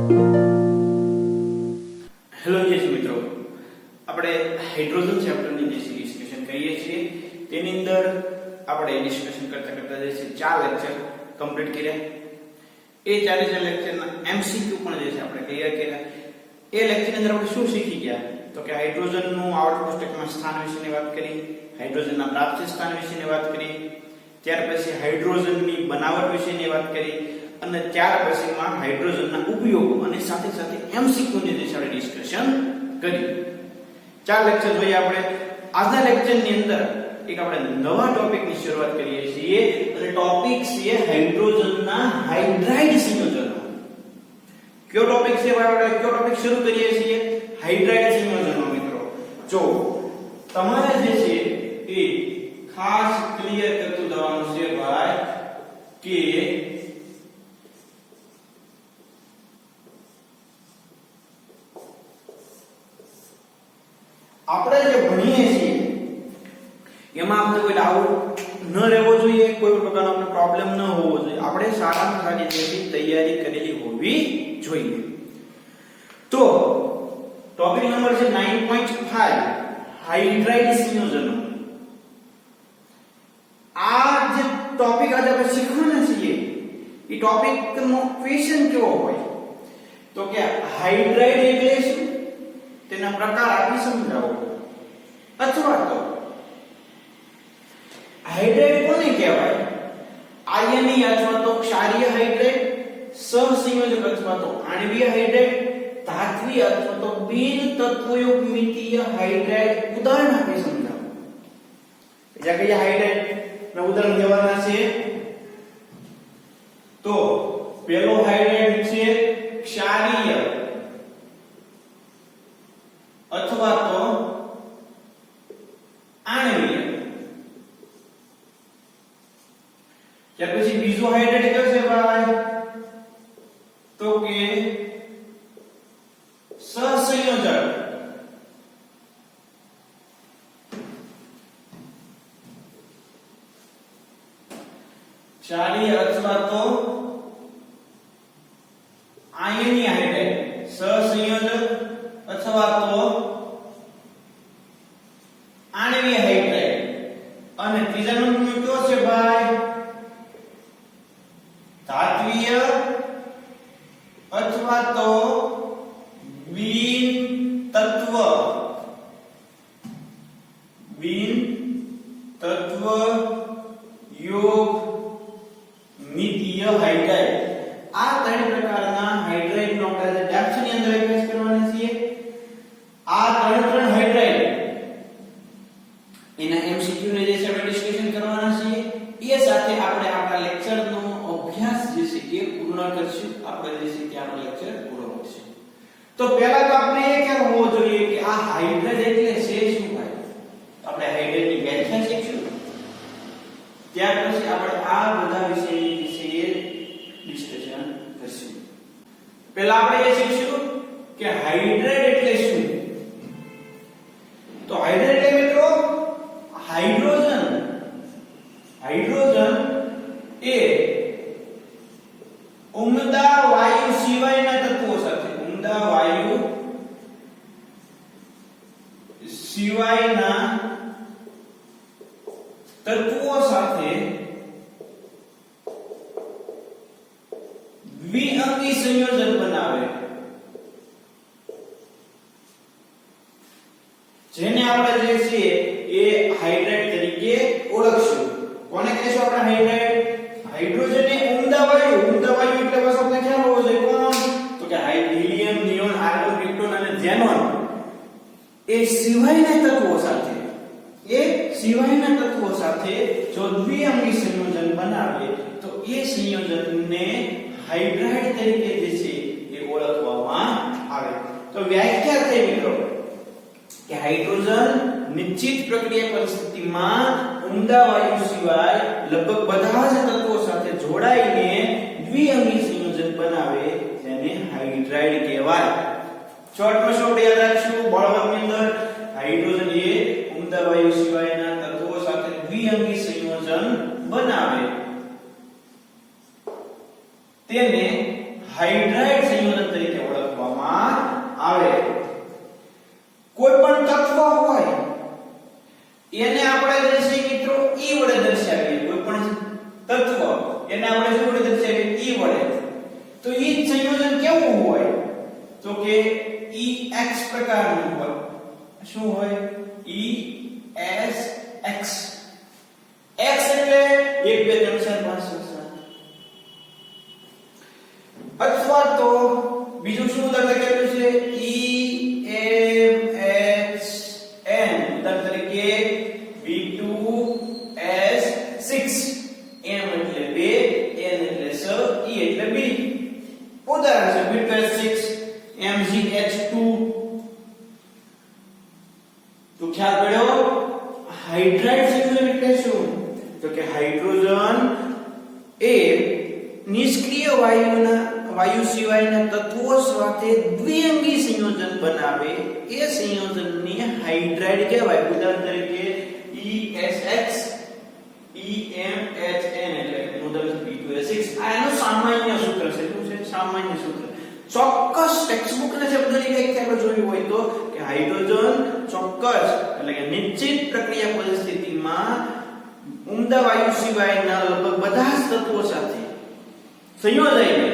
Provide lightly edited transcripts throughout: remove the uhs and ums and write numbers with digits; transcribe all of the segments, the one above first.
Hello વિદ્યાર્થી મિત્રો, આપણે હાઇડ્રોજન ચેપ્ટરની જે ડિસ્કશન કરીએ છીએ તેની અંદર આપણે ડિસ્કશન કરતા જે છે 4 લેક્ચર કમ્પ્લીટ કર્યા. એ 4 લેક્ચરના એમસીક્યુ પણ જે છે આપણે ક્લિયર કર્યા. એ લેક્ચરની અંદર આપણે શું શીખી ગયા તો કે હાઇડ્રોજનનું આવર્ત કોષ્ટકમાં સ્થાન વિશેની વાત કરી, હાઇડ્રોજનના પ્રાપ્તિ સ્થાન વિશેની વાત કરી, ત્યાર પછી હાઇડ્રોજનની બનાવટ વિશેની વાત કરી અને ત્યાર પછીમાં હાઇડ્રોજનના ઉપયોગો અને સાથે સાથે એમસીક્યુ ની જે આપણે ડિસ્કશન કરી. 4 લેક્ચર જોઈએ આપણે. આજના લેક્ચરની અંદર એક આપણે નવા ટોપિકની શરૂઆત કરીએ છીએ અને ટોપિક છે હાઇડ્રોજનના હાઇડ્રાઇડ સંયોજનો. કયો ટોપિક છે આપણે કયો ટોપિક શરૂ કરીએ છીએ? હાઇડ્રાઇડ સંયોજનો. મિત્રો જો તમારે જે છે એ ખાસ ક્લિયર કરતું જવાનું છે ભાઈ કે આપણે જે ભણીએ છીએ એમાં આપણે કોઈ ડાઉટ ન રહેવો જોઈએ, કોઈ પ્રકારનો આપણે પ્રોબ્લેમ ન હોવો જોઈએ. આપણે સારામાં સારી રીતે તૈયારી કરેલી હોવી જોઈએ. તો ટોપિક નંબર છે 9.5 હાઇડ્રાઇડ સંયોજનો. આ જે ટોપિક આજે આપણે શીખવાના છીએ એ ટોપિકનો ક્વેશ્ચન કેવો હોય તો કે હાઇડ્રાઇડ એટલે શું, તેના પ્રકાર આપી સમજાવો, અથવા તો હાઇડ્રાઇડ કોને કહેવાય? આયનીય અથવા તો ક્ષારીય હાઇડ્રાઇડ, સહસંયોજક અથવા તો આણ્વીય હાઇડ્રાઇડ, ધાત્વીય અથવા તો બિન તત્વયુક્ત મિતીય હાઇડ્રાઇડ. ઉદાહરણ આપી સમજાવો. બીજા કયા હાઇડ્રાઇડ ના ઉદાહરણ દેવાના છે? તો પહેલો હાઇડ્રાઇડ છે ક્ષારીય અથવા તો આણ્વીય. ત્યાર પછી બીજો હાઇડ્રાઇડ કયો છે ભાઈ? તો કે સહસંયોજક. ક્ષારીય અથવા તો આયનીય હાઇડ્રાઇડ, સહસંયોજક અથવા તો આણ્વીય હાઇડ્રાઇડ. અને ત્રીજા નંબરનો કયો છે ભાઈ? ધાત્વીય અથવા તો બિન તત્વ યોગ મિતીય હાઇડ્રાઇડ. આ 3 પ્રકારના હાઇડ્રાઇડ નો આપણે ડેપ્થ ની અંદર અભ્યાસ કરવાના છીએ. આ 3 હાઇડ્રાઇડ એના એમસીક્યુ ને જે છે આપણે ડિસ્કશન કરવાના છીએ. એ સાથે આપણે આપણા લેક્ચર નો અભ્યાસ જે છે એ પૂર્ણ કરશું. આપણે જે છે કે આપણો લેક્ચર પૂરો કરશું. તો પહેલા તો આપણે એ ખ્યાલ હોવો જોઈએ કે આ હાઇડ્રાઇડ એટલે છે શું ભાઈ? આપણે હાઇડ્રાઇડ ની વ્યાખ્યા શીખશું. ત્યાર પછી આપણે આ બધા વિષયની વિશે ડિસ્કશન કરશું. પહેલા આપણે એ શીખશું કે હાઇડ્રાઇડ એટલે શું. તો હાઇડ્રાઇડ એટલે મિત્રો હાઇડ્રોજન એ ઉમદા વાયુ સિવાયના તત્વો સાથે, ઉમદા વાયુ સિવાયના તત્વો સાથે દ્વિઅંગી સંયોજન બનાવે, જેને આપણે જે છે એ હાઇડ્રાઇડ તરીકે ઓળખશું. કોને કહેશું આપણે હાઇડ્રાઇડ? હાઇડ્રોજન એ ઉમદા વાયુ એટલે બસ આપણે ખ્યાલ હોવો જોઈએ કોણ તો કે હિલિયમ, નિયોન, આર્ગોન, ક્રિપ્ટોન અને ઝેનોન એ સિવાયના તત્વો સાથે જો દ્વિઅંગી સંયોજન બનાવે તો એ સંયોજનને હાઇડ્રાઇડ તરીકે જે છે એ ઓળખવામાં આવે. તો વ્યાખ્યા થઈ મિત્રો કે હાઇડ્રોજન નિશ્ચિત પ્રક્રિયા પરિસ્થિતિમાં ઉમદા વાયુ સિવાય લગભગ બધા જ તત્વો સાથે જોડાઈને દ્વિઅંગી સંયોજન બનાવે, જેને હાઇડ્રાઇડ કહેવાય. શોર્ટમાં શોર્ટ યાદ રાખશું. બળવંતની અંદર હાઇડ્રોજન એ ઉમદા વાયુ સિવાયના તત્વો સાથે દ્વિઅંગી સંયોજન બનાવે, તેને હાઇડ્રાઇડ સંયોજન તરીકે ઓળખવામાં આવે. કોઈ પણ તત્વ હોય એને આપણે જે છે મિત્રો E વડે દર્શાવીએ. કોઈ પણ તત્વ એને આપણે શું વડે દર્શાવીએ? E વડે. તો ઈ સંયોજન કેવું હોય? તો કે EX પ્રકારનું હોય. શું હોય? ESX. X એટલે 1 2 3 4 5 6 7. અથવા તો બીજું શું ઉદાહરણ લખેલું છે? EMHN. ઉદાહરણ તરીકે B2S6. M એટલે 2, N એટલે 6, E એટલે 2. ઉદાહરણ છે B2S6 MgH2. તો ખ્યાલ પડ્યો? હાઇડ્રાઇડ સંયોજન એટલે શું? તો કે હાઇડ્રોજન એ નિષ્ક્રિય વાયુ સિવાયના તત્વો સાથે દ્વિઅંગી સંયોજન બનાવે એ સંયોજનને હાઇડ્રાઇડ કહેવાય. ઉદાહરણ તરીકે ESX EMHN એટલે ઉદાહરણ B2S6. આ એનું સામાન્ય સૂત્ર છે. શું છે? સામાન્ય સૂત્ર. ચોક્કસ ટેક્સ્ટબુક ના શબ્દની વ્યાખ્યા જોઈ હોય તો કે હાઇડ્રોજન ચોક્કસ એટલે કે નિશ્ચિત પ્રક્રિયા પરિસ્થિતિમાં ઉમદા વાયુ સિવાયના લગભગ બધા જ તત્વો સાથે સંયોજાઈને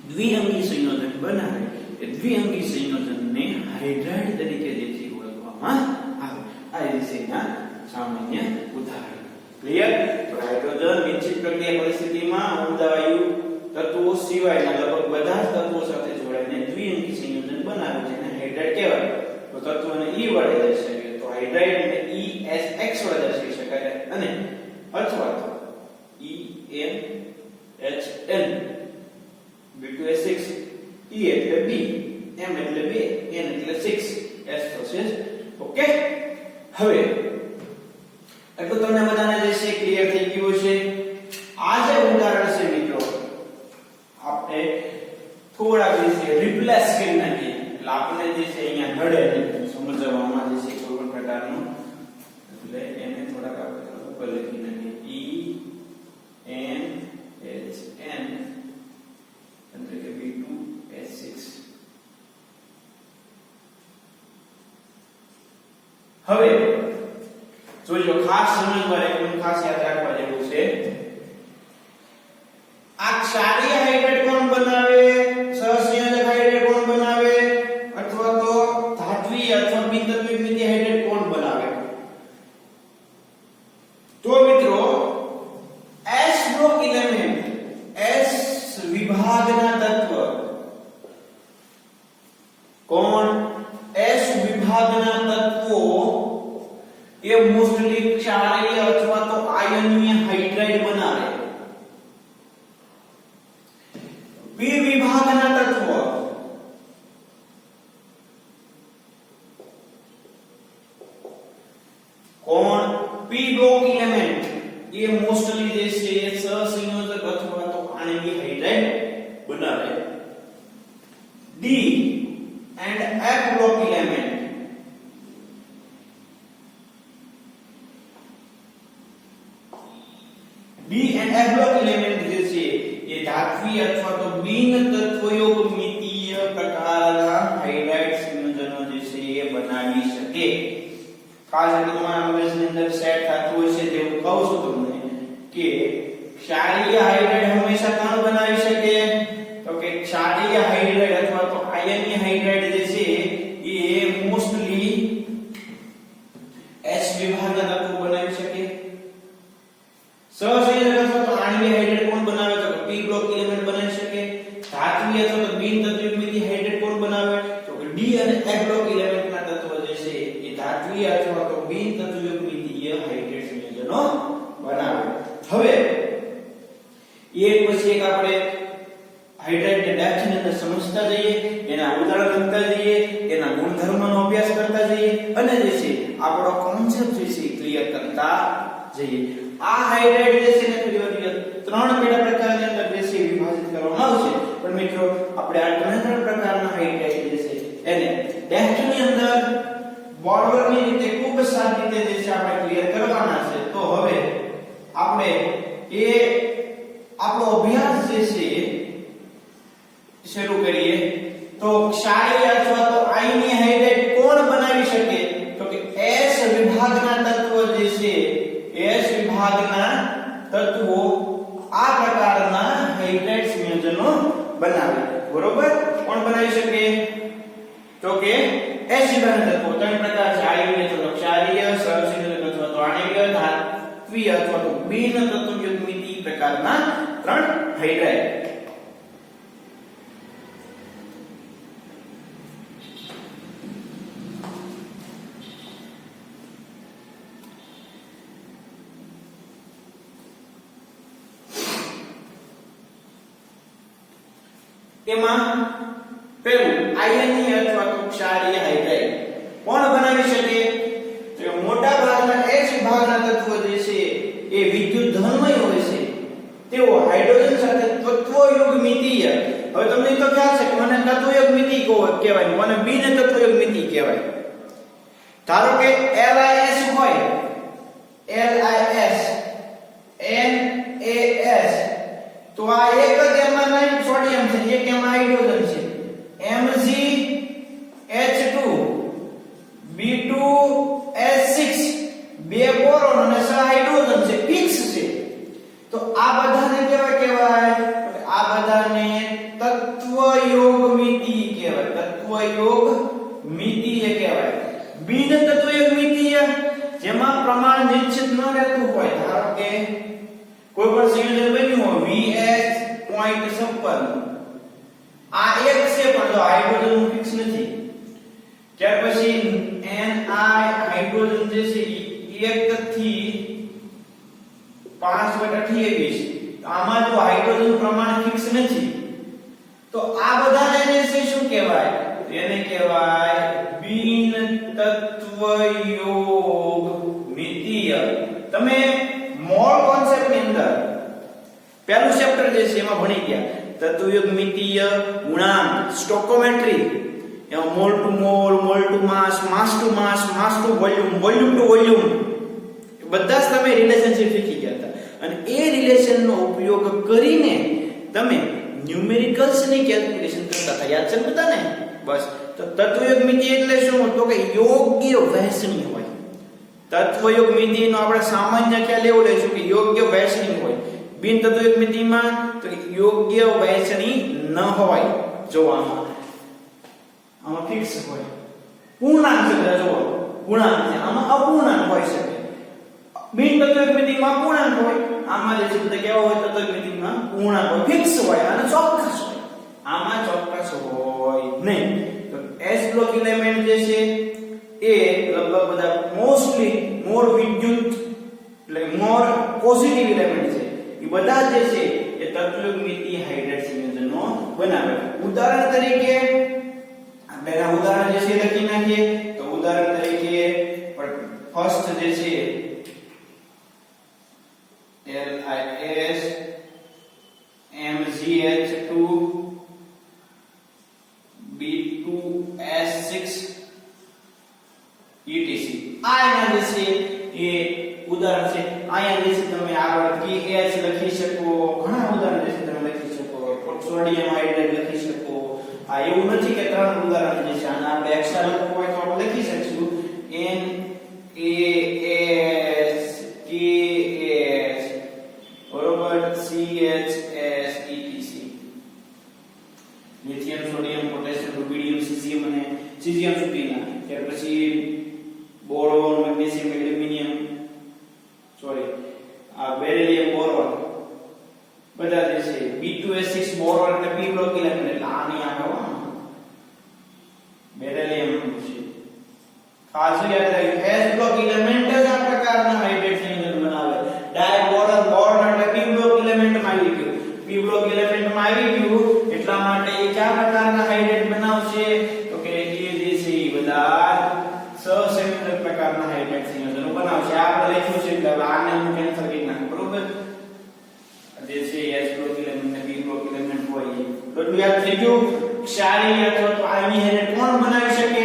દ્વિઅંગી સંયોજન બનાવે એ દ્વિઅંગી સંયોજનને હાઇડ્રાઇડ તરીકે જેથી ઓળખવામાં આવે. આ વિશેના સામાન્ય ઉદાહરણ. ક્લિયર? તો હાઇડ્રોજન નિશ્ચિત પ્રક્રિયા પરિસ્થિતિમાં ઉમદા વાયુ તત્વો સિવાયના લગભગ બધા જ તત્વો સાથે જોડાઈને દ્વિઅંગી સંયોજન બનાવે છે અને હાઇડ્રાઇડ કહેવાય. તો તત્વોને E વડે દર્શાવીએ તો હાઇડ્રાઇડને ESX વડે દર્શાવી શકાય અને અથવા તો EMHN B2S6 E એટલે B, M એટલે 2, N એટલે 6, S તો છે. ઓકે, હવે એટલું તમને બધાને જે છે ક્લિયર થઈ ગયું છે. આ જે ઉદાહરણ છે મિત્રો આપણે થોડા દિવસે રિપ્લેસ કરી નાખીએ એટલે આપણે જે છે અહીંયા નડે સમજવામાં જે છે કોઈ પણ પ્રકારનું એટલે એને થોડાક આપણે ઉપર લખી નાખીએ EMHN એટલે કે B2S6. હવે જોજો ખાસ સમજવા એકદમ ખાસ યાદ રાખવા જેવું છે. આ ક્ષારીય હાઇડ્રેટ કોણ બનાવે? સહસંયોજક હાઇડ્રેટ કોણ બનાવે? અથવા તો ધાત્વીય અથવા બિનધાત્વીય મિથિલ હાઇડ્રેટ કોણ બનાવે? તો મિત્રો S બ્લોક એલિમેન્ટ S વિભાગના તત્વ કોણ? S વિભાગના તત્વો એ મોસ્ટલી ક્ષારીય અથવા તો આયનીય હાઇડ્રાઇડ બનાવે. P વિભાગના તત્વ કોણ? P બ્લોક એલિમેન્ટ એ મોસ્ટલી જે છે સહસંયોજક અથવા તો આણ્વિક હાઇડ્રાઇડ બનાવે. D and F block element D and F block element જે છે એ ધાત્વીય અથવા તો બિન તત્વયોગમિતીય પ્રકારના હાઇડ્રાઇડ સંયોજનો જે છે એ બનાવી શકે. ખાસ એટલે તમારા મગજની અંદર સેટ થતું હોય છે તેવું કહું છું તમને કે ક્ષારીય હાઇડ્રાઇડ હંમેશા કોણ બનાવી શકે? તો કે ક્ષારીય હાઇડ્રાઇડ અથવા તો આયનીય હાઇડ્રાઇડ જે છે એ મોસ્ટલી H વિભાગના તત્વો બનાવી શકે. સહસંયોજક અથવા તો આણ્વિક હાઇડ્રેટ કોણ બનાવે? તો P બ્લોક એલિમેન્ટ બનાવી શકે. ધાત્વીય અથવા તો બિન તત્વયુગ્મિત હાઇડ્રેટ કોણ બનાવે? તો કે D અને F બ્લોક એલિમેન્ટના તત્વો જે છે એ ધાત્વીય અથવા તો બિન તત્વયુગ્મિતીય હાઇડ્રેટ સંયોજનો બનાવે. હવે એક પછી એક આપણે હાઇડ્રાઇડને ડેપ્થની અંદર સમજતા જઈએ, એના ઉદાહરણ લખતા જઈએ, એના ગુણધર્મોનો અભ્યાસ કરતા જઈએ અને જે છે આપણો કોન્સેપ્ટ જે છે ક્લિયર કરતા જઈએ. આ હાઇડ્રાઇડ જે છે ને ત્રણ પેટા પ્રકારની અંદર જે છે વિભાજિત કરવામાં આવશે. પણ મિત્રો આપણે આ ત્રણ પ્રકારના હાઇડ્રાઇડ જે છે એને ડેપ્થની અંદર બોર્ડરની રીતે ખૂબ સારી રીતે જે છે આપણે ક્લિયર કરવાના છે. તો હવે આપણે એ આપણો અભ્યાસ જે છે શરૂ કરીએ તો ક્ષારીય અથવા તો આયનીય હાઇડ્રેટ કોણ બનાવી શકે તો કે S વિભાગના તત્વો જે છે S વિભાગના તત્વો આ પ્રકારના હાઇડ્રેટ સંયોજનો બનાવે બરોબર કોણ બનાવી શકે તો કે S વિભાગના તત્વો ત્રણ પ્રકાર છે આયનીય અથવા ક્ષારીય સહસંયોજક અથવા તો આણ્વિય ધાત્વિય અથવા તો બિન તત્વયુગ્મિતી પ્રકારના ત્રણ હાઇડ્રેટ એમાં પહેલું આયનીય અથવા તો ક્ષારીય હાઇડ્રેટ કોણ બનાવી શકે તો મોટા ભાગના S વિભાગના તત્વો જે છે એ વિદ્યુત ધર્મય હોય છે તેઓ હાઇડ્રોજન સાથે તત્વયુગ્મિતીય હવે તમને તો ખ્યાલ છે કે મને તત્વયુગ્મિતી કહેવાય મને બિન તત્વયુગ્મિતી કહેવાય ધારો કે LIS હોય LIS NAS તો આ એક જ એમાં નહીં સોડિયમ છે એક એમાં હાઇડ્રોજન છે MgH2 B2S6 બે બોરોન અને છ હાઇડ્રોજન છે ફિક્સ છે તો આ બધાને કહેવાય આ બધાને તત્વયોગમિતીય કહેવાય તત્વયોગમિતીય કહેવાય બિન તત્વયોગમિતીય જેમાં પ્રમાણ નિશ્ચિત ન રહેતું હોય ધારો કે કોઈ પણ સંયોજન બન્યું હોય VS.56 આ એક છે પણ જો હાઇડ્રોજન ફિક્સ નથી ત્યાર પછી Ni હાઇડ્રોજન જે છે 1 થી 5/28 આમાં જો હાઇડ્રોજન પ્રમાણ ફિક્સ નથી તો આ બધાને એને શું કહેવાય એને કહેવાય બિન તત્વયોગમિતીય તમે મોલ કોન્સેપ્ટ ની અંદર પહેલું ચેપ્ટર જે છે એમાં ભણી ગયા તત્વયુગ્મિતીય ગુણાંક સ્ટોકોમેટ્રી એમાં મોલ ટુ મોલ ટુ માસ ટુ માસ ટુ વોલ્યુમ ટુ વોલ્યુમ બધા જ તમે રિલેશનશિપ શીખી ગયા હતા અને એ રિલેશનનો ઉપયોગ કરીને તમે ન્યુમેરિકલ્સ ની કેલ્ક્યુલેશન કરતા હતા યાદ છે બધાને બસ તો તત્વયુગ્મિતીય એટલે શું તો કે યોગ્ય વહેંચણી હોય તત્વયુગ્મિતીયનો આપણે સામાન્ય ખ્યાલ એવો લઈશું કે યોગ્ય વહેંચણી હોય બિન તત્વયુગ્મિતીયમાં તો યોગ્ય વહેંચણી ન હોય જોવામાં આમાં ફિક્સ હોય પૂર્ણાંક છે જો ગુણાંક છે આમાં અપૂર્ણાંક હોઈ શકે બિન તત્વયુગ્મિતીયમાં પૂર્ણાંક હોય આમાં જે શબ્દ કેવો હોય તત્વયુગ્મિતીયમાં પૂર્ણાંક હોય ફિક્સ હોય અને ચોક્કસ હોય આમાં ચોક્કસ હોય નહીં તો S બ્લોક એલિમેન્ટ જે છે એ લગભગ બધા મોસ્ટલી મોર વિદ્યુત એટલે મોર પોઝિટિવ એલિમેન્ટ છે એ બધા જે છે એ તત્વયુગ્મિતીય હાઇડ્રેટ સંયોજનો બનાવે ઉદાહરણ તરીકે આપણે ઉદાહરણ જે છે લખી નાખીએ તો ઉદાહરણ તરીકે ફર્સ્ટ જે છે LIS MgH2 B2S6 etc આ એના જે છે એ ઉદાહરણ છે અહીંયા જે છે તમે આગળ KH લખી શકો ઘણા ઉદાહરણ જે છે તમે લખી શકો સોડિયમ હાઇડ્રેટ લખી શકો આ એવું નથી કે ત્રણ ઉદાહરણ જે છે આના આપણે એક્સ્ટ્રા લખવું હોય તો આપણે લખી શકશું NaS KH બરોબર CHS etc lithium sodium potassium rubidium caesium અને સીઝિયમ સુટીના ત્યાર પછી બોરોન મેગ્નેશિયમ એલ્યુમિનિયમ આ બેરિલિયમ બોરોન બધા જે છે B2S6 બોરોન એટલે P બ્લોક એલિમેન્ટ એટલે આની આગળ બેરિલિયમ છે ખાસ યાદ રાખજો S બ્લોક એલિમેન્ટ જ આ પ્રકારના હાઇડ્રેટ સંયોજન બનાવે ડાય બોરોન બોરોન એટલે P બ્લોક એલિમેન્ટ માં આવી ગયું P બ્લોક એલિમેન્ટ માં આવી ગયું એટલા માટે એ કયા પ્રકારના હાઇડ્રેટ બનાવશે તો કે એ જે છે એ બધા સહસંયોજક પ્રકારના હાઇડ્રેટ સંયોજનો બનાવશે આપણે લખ્યું છે એટલે આને હું કેન્સલ કરી નાખું બરોબર જે છે S બ્લોક એલિમેન્ટ ને P બ્લોક એલિમેન્ટ હોય તો યાદ થઈ ગયું ક્ષારીય અથવા તો આયનીય હાઇડ્રેટ કોણ બનાવી શકે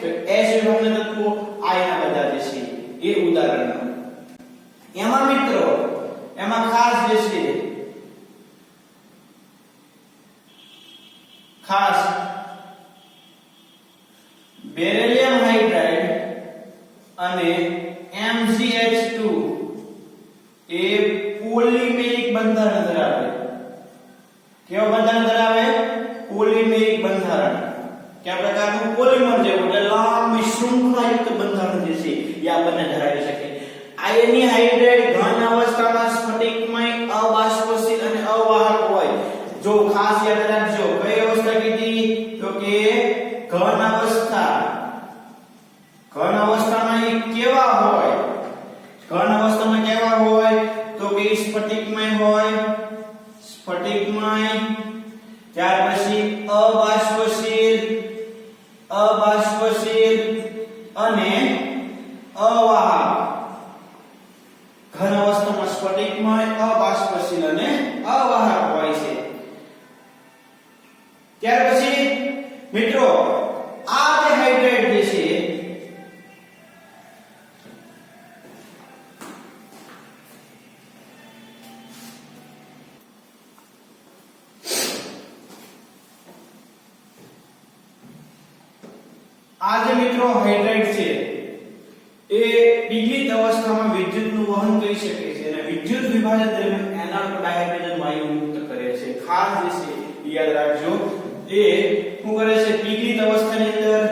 તો S વિભાગના તત્વો આયના બધા જે છે એ ઉદાહરણ એમાં મિત્રો એમાં ખાસ જે છે ખાસ બેરિલિયમ હાઇડ્રાઇડ અને MgH2 એ પોલિમેરિક બંધારણ ધરાવે. કેવું બંધારણ ધરાવે? પોલિમેરિક બંધારણ. કયા પ્રકારનું? પોલિમર જેવું, એટલે લાંબી શૃંખલાયુક્ત બંધારણ જે છે એ આ બંને ધરાવી શકે. આયની હાઇડ્રાઇડ ઘન અવસ્થામાં સ્ફટિકમય, અબાષ્પશીલ અને અવાહક હોય. જો ખાસ યાદ રાખજો, કઈ અવસ્થા કીધી? તો કે ઘન અવસ્થા. ઘન અવસ્થામાં એ કેવા હોય? ઘન અવસ્થામાં કેવા હોય? તો કે સ્ફટિકમય હોય, સ્ફટિકમય. ત્યાર પછી અબાષ્પશીલ અને અવાહક. ઘન અવસ્થામાં સ્ફટિકમય, અબાષ્પશીલ અને અવાહક હોય છે. ત્યાર પછી મિત્રો આ જે હાઇડ્રાઇડ જે છે આ જે મિત્રો હાઇડ્રાઇડ છે એ પીગળિત અવસ્થામાં વિદ્યુતનું વહન કરી શકે છે અને વિદ્યુત વિભાજન દરમિયાન એનોડ પર ડાયહાઇડ્રોજન વાયુ મુક્ત કરે છે. ખાસ જે છે યાદ રાખજો, એ શું કરે છે? પીગળિત અવસ્થાની અંદર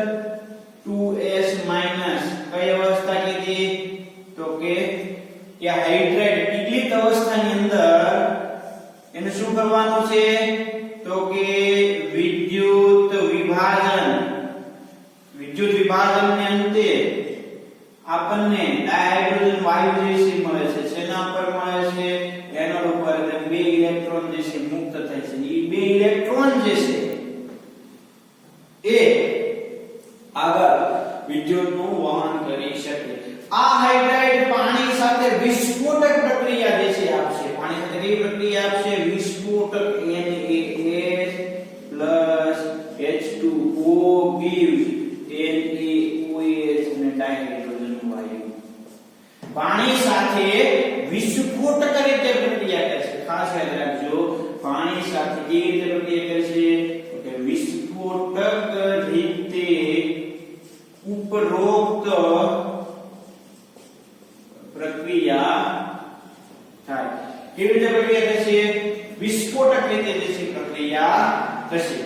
2s માઈનસ કઈ અવસ્થા કીધી? તો કે હાઇડ્રાઇડ પીગળિત અવસ્થાની અંદર એને શું કરવાનું છે? તો કે વિદ્યુત વિભાજનને અંતે આપણને ડાયહાઇડ્રોજન વાયુ જે છે મળે છે. શેના પર મળે છે? એનોડ ઉપર. એટલે બે ઇલેક્ટ્રોન જે છે મુક્ત થાય છે. એ બે ઇલેક્ટ્રોન જે છે એ આગળ વિદ્યુતનું વહન કરી શકે. આ હાઇડ્રાઇડ પાણી સાથે વિસ્ફોટક પ્રક્રિયા જે છે આપશે. પાણી સાથે કઈ પ્રક્રિયા આપશે? વિસ્ફોટક. NaH+ H2O gives NaOH અને ડાયહાઇડ્રોજન વાયુ. પાણી સાથે વિસ્ફોટક રીતે પ્રક્રિયા કરશે. ખાસ યાદ રાખજો, પાણી સાથે કેવી રીતે પ્રક્રિયા કરશે? તો કે વિસ્ફોટક રીતે ઉપરોક્ત પ્રક્રિયા થાય. કેવી રીતે પ્રક્રિયા થશે? વિસ્ફોટક રીતે જે છે પ્રક્રિયા થશે.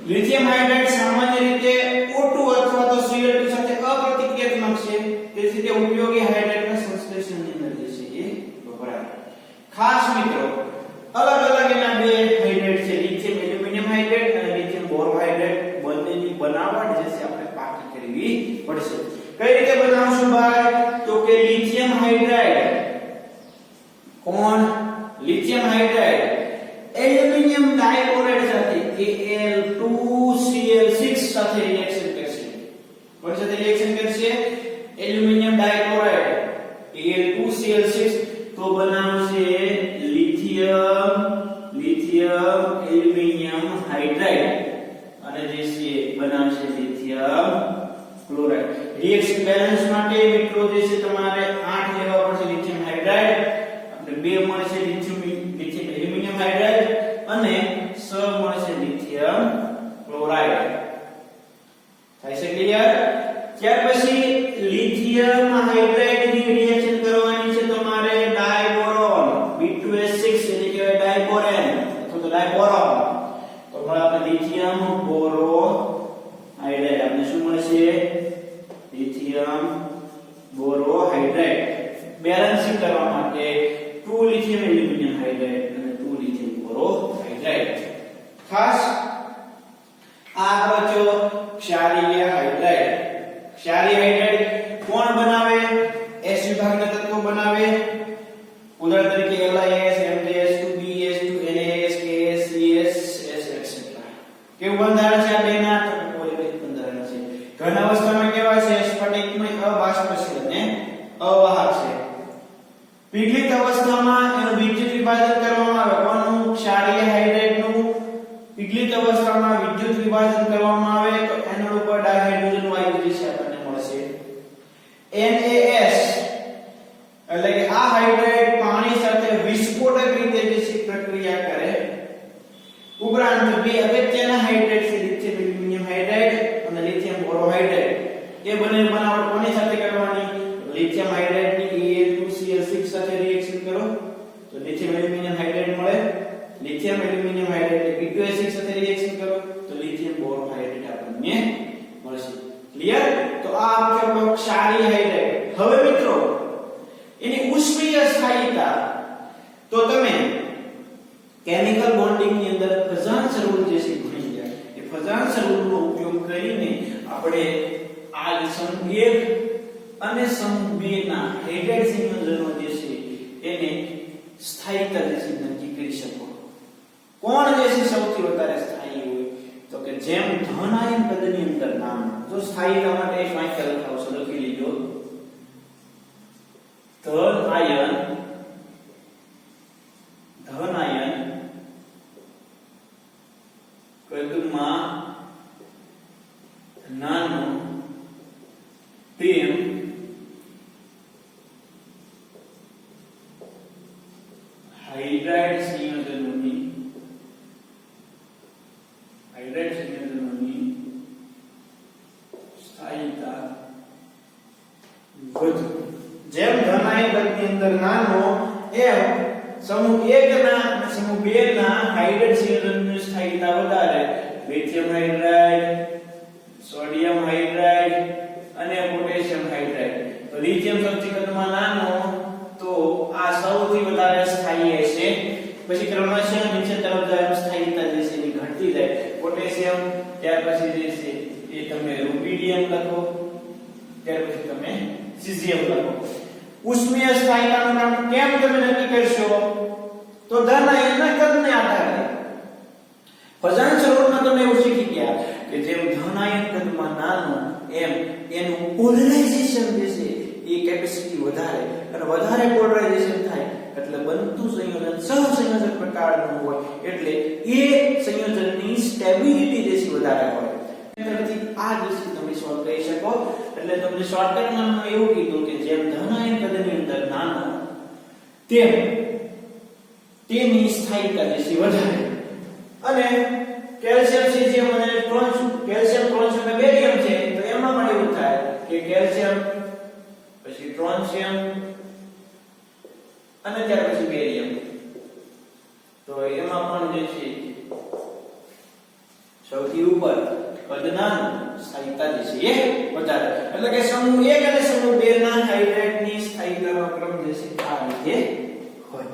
લિથિયમ હાઇડ્રાઇડ સામાન્ય રીતે O2 અથવા તો Cl2 સાથે અપ્રતિક્રિયાત્મક છે. તેથી તે ઉપયોગી હાઇડ્રાઇડના સંશ્લેષણની અંદર જે છે એ વપરાય. ખાસ મિત્રો અલગ અલગ એના બે હાઇડ્રાઇડ છે, લિથિયમ એલ્યુમિનિયમ હાઇડ્રાઇડ અને લિથિયમ બોરોન હાઇડ્રાઇડ. બંનેની બનાવટ જે છે આપણે પાકી કરવી પડશે. કઈ રીતે બનાવશું ભાઈ? તો કે લિથિયમ હાઇડ્રાઇડ કોણ? લિથિયમ હાઇડ્રાઇડ એલ્યુમિનિયમ ડાયક્લોરાઇડ સાથે Al2Cl6 સાથે રિએક્શન કરશે. કોની સાથે રિએક્શન કરશે? એલ્યુમિનિયમ ડાયક્લોરાઇડ Al2Cl6 તો બનાવશે લિથિયમ એલ્યુમિનિયમ હાઇડ્રાઇડ અને જે છે બનાવશે લિથિયમ ક્લોરાઇડ. રિએક્શન બેલેન્સ માટે મિત્રો જે છે તમારે 8 લેવા પડશે લિથિયમ હાઇડ્રાઇડ. આપણે 2 મળશે લિથિયમ એલ્યુમિનિયમ હાઇડ્રાઇડ અને 6 મળશે લિથિયમ ક્લોરાઇડ. થાય છે ક્લિયર? ત્યાર પછી લિથિયમ હાઇડ્રાઇડ ની રિએક્શન કરવાની છે તમારે ડાયબોરોન B2S6 એટલે કે ડાયબોરેન અથવા તો ડાયબોરોન. તો મળે આપણે લિથિયમ બોરો હાઇડ્રાઇડ. આપણે શું મળશે? લિથિયમ બોરો હાઇડ્રાઇડ. બેલેન્સિંગ કરવા માટે 2 લિથિયમ એલ્યુમિનિયમ હાઇડ્રાઇડ અને 2 લિથિયમ બોરો હાઇડ્રાઇડ. ખાસ આ બચો ક્ષારીય હાઇડ્રાઇડ. ક્ષારીય હાઇડ્રાઇડ કોણ બનાવે? S વિભાગના તત્વો બનાવે. ઉદાહરણ તરીકે LiS, MgS2, BS2, NaS, KS, CS, S etc. કેવું બંધારણ છે? આ બેના પોલિમેરિક બંધારણ છે. ઘન અવસ્થામાં કેવા છે? સ્ફટિકમય, અબાષ્પશીલ અને અવાહક છે. પીગળિત અવસ્થામાં એનું વિદ્યુત વિભાજન કરવામાં આવે. કોનું? ક્ષારીય હાઇડ્રાઇડનું પીગળિત અવસ્થામાં વિદ્યુત વિભાજન કરવામાં આવે તો એનોડ ઉપર ડાયહાઇડ્રોજન વાયુ જે છે આપણને મળશે. NaS એટલે કે આ હાઇડ્રાઇડ પાણી સાથે વિસ્ફોટક રીતે જે છે પ્રક્રિયા કરે. ઉપરાંત નામે બે અગત્યના હાઇડ્રેટ છે, લિથિયમ એલ્યુમિનિયમ હાઇડ્રાઇડ અને લિથિયમ બોરોહાઇડ્રાઇડ. એ બંને બનાવટ કોની સાથે કરવાની? લિથિયમ હાઇડ્રાઇડ ની Al2Cl6 સાથે રિએક્શન કરો તો લિથિયમ એલ્યુમિનિયમ હાઇડ્રાઇડ મળે. લિથિયમ એલ્યુમિનિયમ હાઇડ્રાઇડ ને P2H6 સાથે રિએક્શન કરો તો લિથિયમ બોરોહાઇડ્રાઇડ આપણને મળશે. ક્લિયર? તો આ આપણો ક્ષારીય હાઇડ્રાઇડ. હવે મિત્રો એની ઉષ્મીય સ્થાયીતા તો તમે કેમિકલ બોન્ડિંગ ની અંદર ફઝાન્સ રૂલ જે છે ભણી ગયા. એ ફઝાન્સ રૂલ નો ઉપયોગ કરીને આપણે આ સમૂહ 1 અને સમૂહ 2 ના હાઇડ્રાઇડ સંયોજનો જે છે એને સ્થાયીતા જે છે નક્કી કરી શકો. કોણ જે છે સૌથી વધારે સ્થાયી હોય? તો કે જેમ ધન આયન પદની અંદર નામ જો સ્થાયીતા માટે એક વાક્ય લખાવશો, લખી લીધો. ધન આયન કદમાં નાનો તેમ હાઇડ્રાઇડ સંયોજનોની સ્થાયીતા વધુ. જેમ ધન આયન પદની અંદર નાનો એમ સમૂહ 1 ના અને સમૂહ 2 ના હાઇડ્રાઇડ સંયોજનની સ્થાયીતા વધારે. લિથિયમ હાઇડ્રાઇડ, સોડિયમ હાઇડ્રાઇડ અને પોટેશિયમ હાઇડ્રાઇડ. તો લિથિયમ સૌથી કદમાં નાનો તો આ સૌથી વધારે સ્થાયી હશે. પછી ક્રમશઃ નીચે તરફ જાય સ્થાયીતા જે છે એ ઘટતી જાય. પોટેશિયમ, ત્યાર પછી જે છે એ તમે રુબિડિયમ લખો, ત્યાર પછી તમે સીઝિયમ લખો. ઉષ્મીય સ્થાયીતાનું નામ કેમ તમે નક્કી કરશો? તો ધન આયનના કદને આધારે. ફઝાન્સ રૂલમાં તમે એવું શીખી ગયા કે જેમ ધન આયન કદમાં નાનું એમ એનું પોલરાઇઝેશન જે છે એ કેપેસિટી વધારે અને વધારે પોલરાઇઝેશન થાય એટલે બનતું સંયોજન સહસંયોજક પ્રકારનું હોય એટલે એ સંયોજનની સ્ટેબિલિટી જે છે વધારે હોય. તેથી આ જે છે તમે સોલ્વ કરી શકો. એટલે તમને શોર્ટકટમાં એવું કીધું કે જેમ ધન આયન કદની અંદર નાનો તેમ તેની સ્થાયીતા જે છે વધારે. અને કેલ્શિયમ સીઝિયમ અને કેલ્શિયમ ટ્રોન્શિયમ અને બેરિયમ છે તો એમાં પણ એવું થાય કે કેલ્શિયમ પછી ટ્રોન્શિયમ અને ત્યાર પછી બેરિયમ. તો એમાં પણ જે છે સૌથી ઉપર કદનાનું સ્થાયીતા જે છે એ વધારે. એટલે કે સમૂહ 1 અને સમૂહ 2 ના હાઇડ્રાઇડ ની સ્થાયીતાનો ક્રમ જે છે આ રીતે હોય.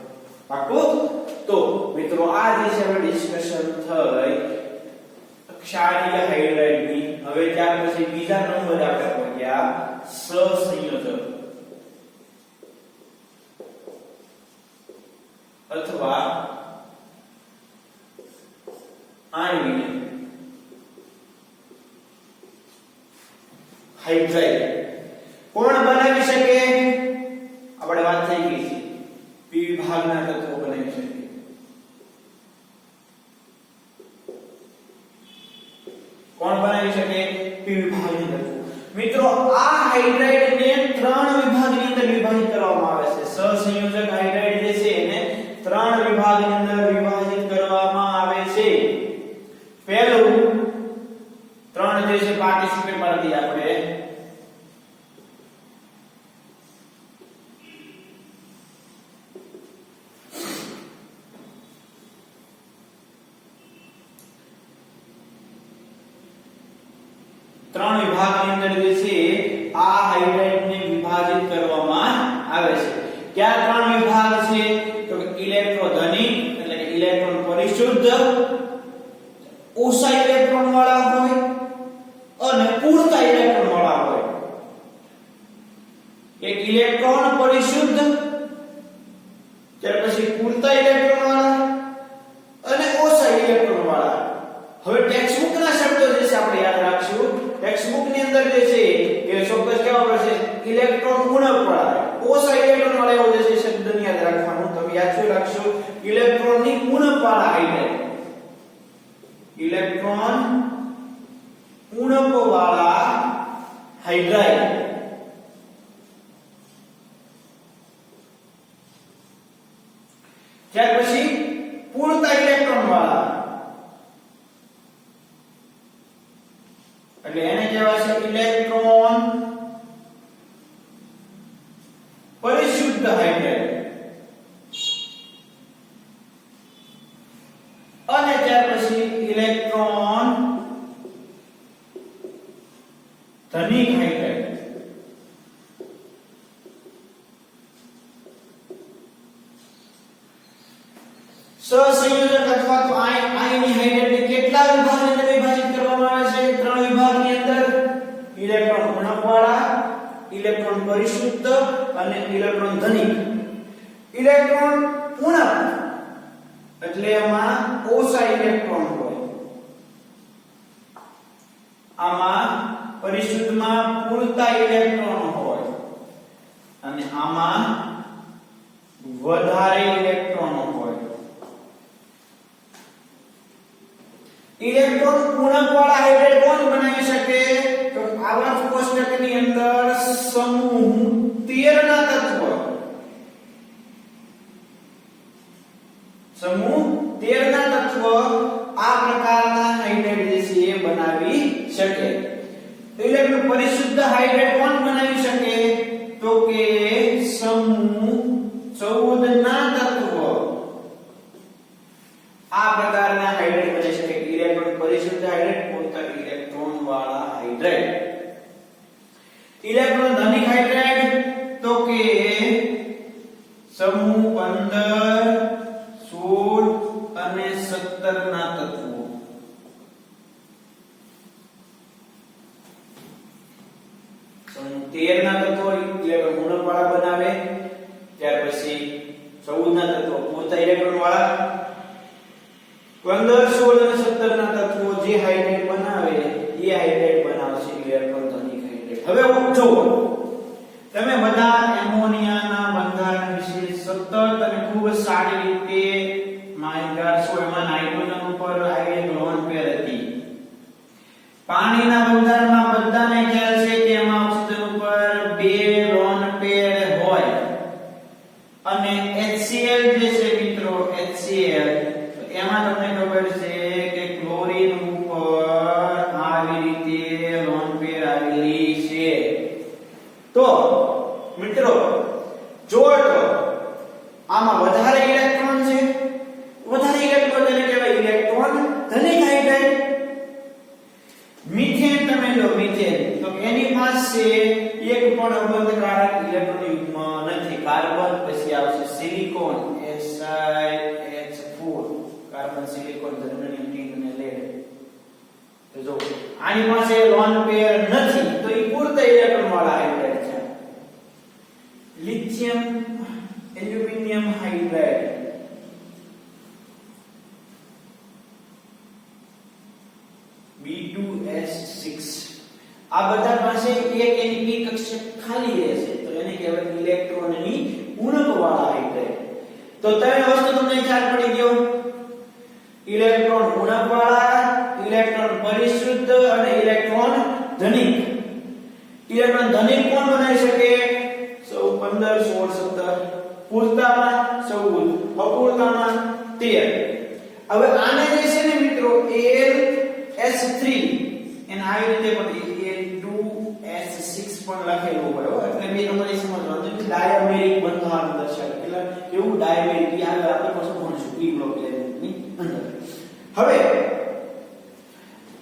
પાકું? તો મિત્રો આ જે છે આપણે ડિસ્કશન થઈ ક્ષારીય હાઇડ્રાઇડ ની. હવે ત્યાર પછી બીજા નંબર આપણે પહોંચ્યા સહસંયોજક અથવા આણ્વિય હાઇડ્રાઇડ. કોણ બનાવી શકે? આપણે વાત થઈ ગઈ છે પી વિભાગના તત્વો બનાવી શકે. કોણ બનાવી શકે? પી વિભાગની તત્વો. મિત્રો આ હાઇડ્રાઇડ ને 3 વિભાગની અંદર વિભાજિત કરવામાં આવે છે. સહસંયોજક હાઇડ્રાઇડ જે છે એને 3 વિભાગની અંદર વિભાજિત કરવામાં આવે છે. પહેલું 3 જે છે પાર્ટિસિપેટ માંથી આપણે ત્રણ વિભાગની અંદર જે છે આ હાઇડ્રાઇડ ને વિભાજિત કરવામાં આવે છે. કયા 3 વિભાગ છે? તો કે ઇલેક્ટ્રોધનિક એટલે કે ઇલેક્ટ્રોન પરિશુદ્ધ, ઓછા ઇલેક્ટ્રોન વાળા હોય અને પૂરતા ઇલેક્ટ્રોન વાળા હોય. એક ઇલેક્ટ્રોન પરિશુદ્ધ, ત્યાર પછી પૂરતા ઇલેક્ટ્રોન વાળા અને ઓછા ઇલેક્ટ્રોન વાળા. હવે ટેક્સ્ટબુક ના શબ્દો જે છે આપણે યાદ રાખશું. ટેક્સ્ટબુક ની અંદર જે છે એ ચોક્કસ કેવા પડશે? ઇલેક્ટ્રોન ગુણક વાળા, ઓછા ઇલેક્ટ્રોન વાળા એવો જે છે શબ્દ ની યાદ રાખવાનું. તમે યાદ રાખશો ઇલેક્ટ્રોન ની ગુણક વાળા હાઇડ્રાઇડ. ઇલેક્ટ્રોન ગુણક વાળા હાઇડ્રાઇડ. ત્યાર પછી પૂરતા ઇલેક્ટ્રોન વાળા એટલે એને કહેવાય છે ઇલેક્ટ્રોન પરિશુદ્ધ હાઇડ્રેટ. અને ત્યાર પછી ઇલેક્ટ્રોન ધનિક હાઇડ્રેટ. સહસંયોજક અથવા તો આયની હાઇડ્રેટને કેટલા વિભાગની અંદર વિભાજિત કરવામાં આવે છે? 3 વિભાગની અંદર. ઇલેક્ટ્રોન ઉણપવાળા, ઇલેક્ટ્રોન પરિશુદ્ધ અને ઇલેક્ટ્રોન ધનિક. ઇલેક્ટ્રોન ઉણપ એટલે એમાં ઓછા ઇલેક્ટ્રોન હોય. આમાં પરિશુદ્ધમાં પૂરતા ઇલેક્ટ્રોન હોય અને આમાં વધારે ઇલેક્ટ્રોન હોય. ઇલેક્ટ્રોન પૂર્ણકવાળા હાઇડ્રેટ કોણ બનાવી શકે? તો આવર્ત કોષ્ટકની અંદર સમૂહ 13 ના તત્વ, સમૂહ 13 ના તત્વ આ પ્રકારના હાઇડ્રેટ જે છે એ બનાવી શકે. ઇલેક્ટ્રોન પરિશુદ્ધ હાઇડ્રેટ કોણ બનાવી શકે? તો કે સમૂહ 14 ના તત્વ આ પ્રકારના હાઇડ્રેટ બની શકે. ઇલેક્ટ્રોન પરિશુદ્ધ હાઇડ્રેટ, પૂરતા ઇલેક્ટ્રોન વાળા હાઇડ્રેટ. ઇલેક્ટ્રોન ધનિક હાઇડ્રેટ તો કે સમૂહ 15, 16 અને 17 ના તત્વો. સમૂહ 13 ના તત્વો ઇલેક્ટ્રોન ગુણક વાળા બનાવે. ત્યાર પછી 14 ના તત્વો પૂરતા ઇલેક્ટ્રોન વાળા, 15, 16 અને 17 ના તત્વો જે હાઇડ્રેટ બનાવે એ હાઇડ્રેટ બનાવશે ઇલેક્ટ્રોન ધનિક હાઇડ્રેટ. હવે જુઓ, તમે બધા એમોનિયાના બંધારણ વિશે સતત અને ખૂબ સારી રીતે માહિતગાર છો. એમાં નાઇટ્રોજન ઉપર એક લોન પેર હતી. પાણીના બંધારણમાં બધાને ખ્યાલ છે કે એમાં ઓક્સિજન ઉપર 2 લોન પેર હોય અને HCl જે છે મિત્રો, HCl એમાં તમને ખબર છે કે ક્લોરીન ઉપર આવી રીતે લોન પેર આવેલી છે. તો મિત્રો જો તો આમાં વધારે ઇલેક્ટ્રોન છે, વધારે ઇલેક્ટ્રોન એટલે કહેવાય ઇલેક્ટ્રોન ધનિક હાઇડ્રેટ. મિથેન તમે લો, મિથેન તો એની પાસે એક પણ અબંધકારક ઇલેક્ટ્રોન યુગ્મ નથી. કાર્બન પછી આવશે silicon SiH4, carbon, silicon, germanium, tin અને લેડ. તો જો આની પાસે લોન પેર નથી તો એ પૂરતા ઇલેક્ટ્રોન વાળા હાઇડ્રેટ છે. લિથિયમ એલ્યુમિનિયમ હાઇડ્રેટ, B2S6 આ બધા પાસે એક એની કક્ષક ખાલી રહેશે તો એને કહેવાય ઇલેક્ટ્રોનની ઉણપ વાળા હાઇડ્રેટ. તો ત્રણ વસ્તુ તમને ખ્યાલ પડી ગયો. ઇલેક્ટ્રોન ઉણપ વાળા, ઇલેક્ટ્રોન પરિશુદ્ધ અને ઇલેક્ટ્રોન ધનિક. ઇલેક્ટ્રોન ધનિક કોણ બનાવી શકે? 15, 16, 17, પૂરતામાં 14, અપૂરતામાં 13. હવે આને જે છે ને મિત્રો Al_S3 એને આવી રીતે પણ Al2S6 પણ લખેલું હોય એટલે બે તમારે સમજવાનું છે કે ડાયામેરિક બંધારણ દર્શાવે. એટલે એવું ડાયામેરિક યાદ આપણે પછી ભણીશું p બ્લોક ની અંદર. હવે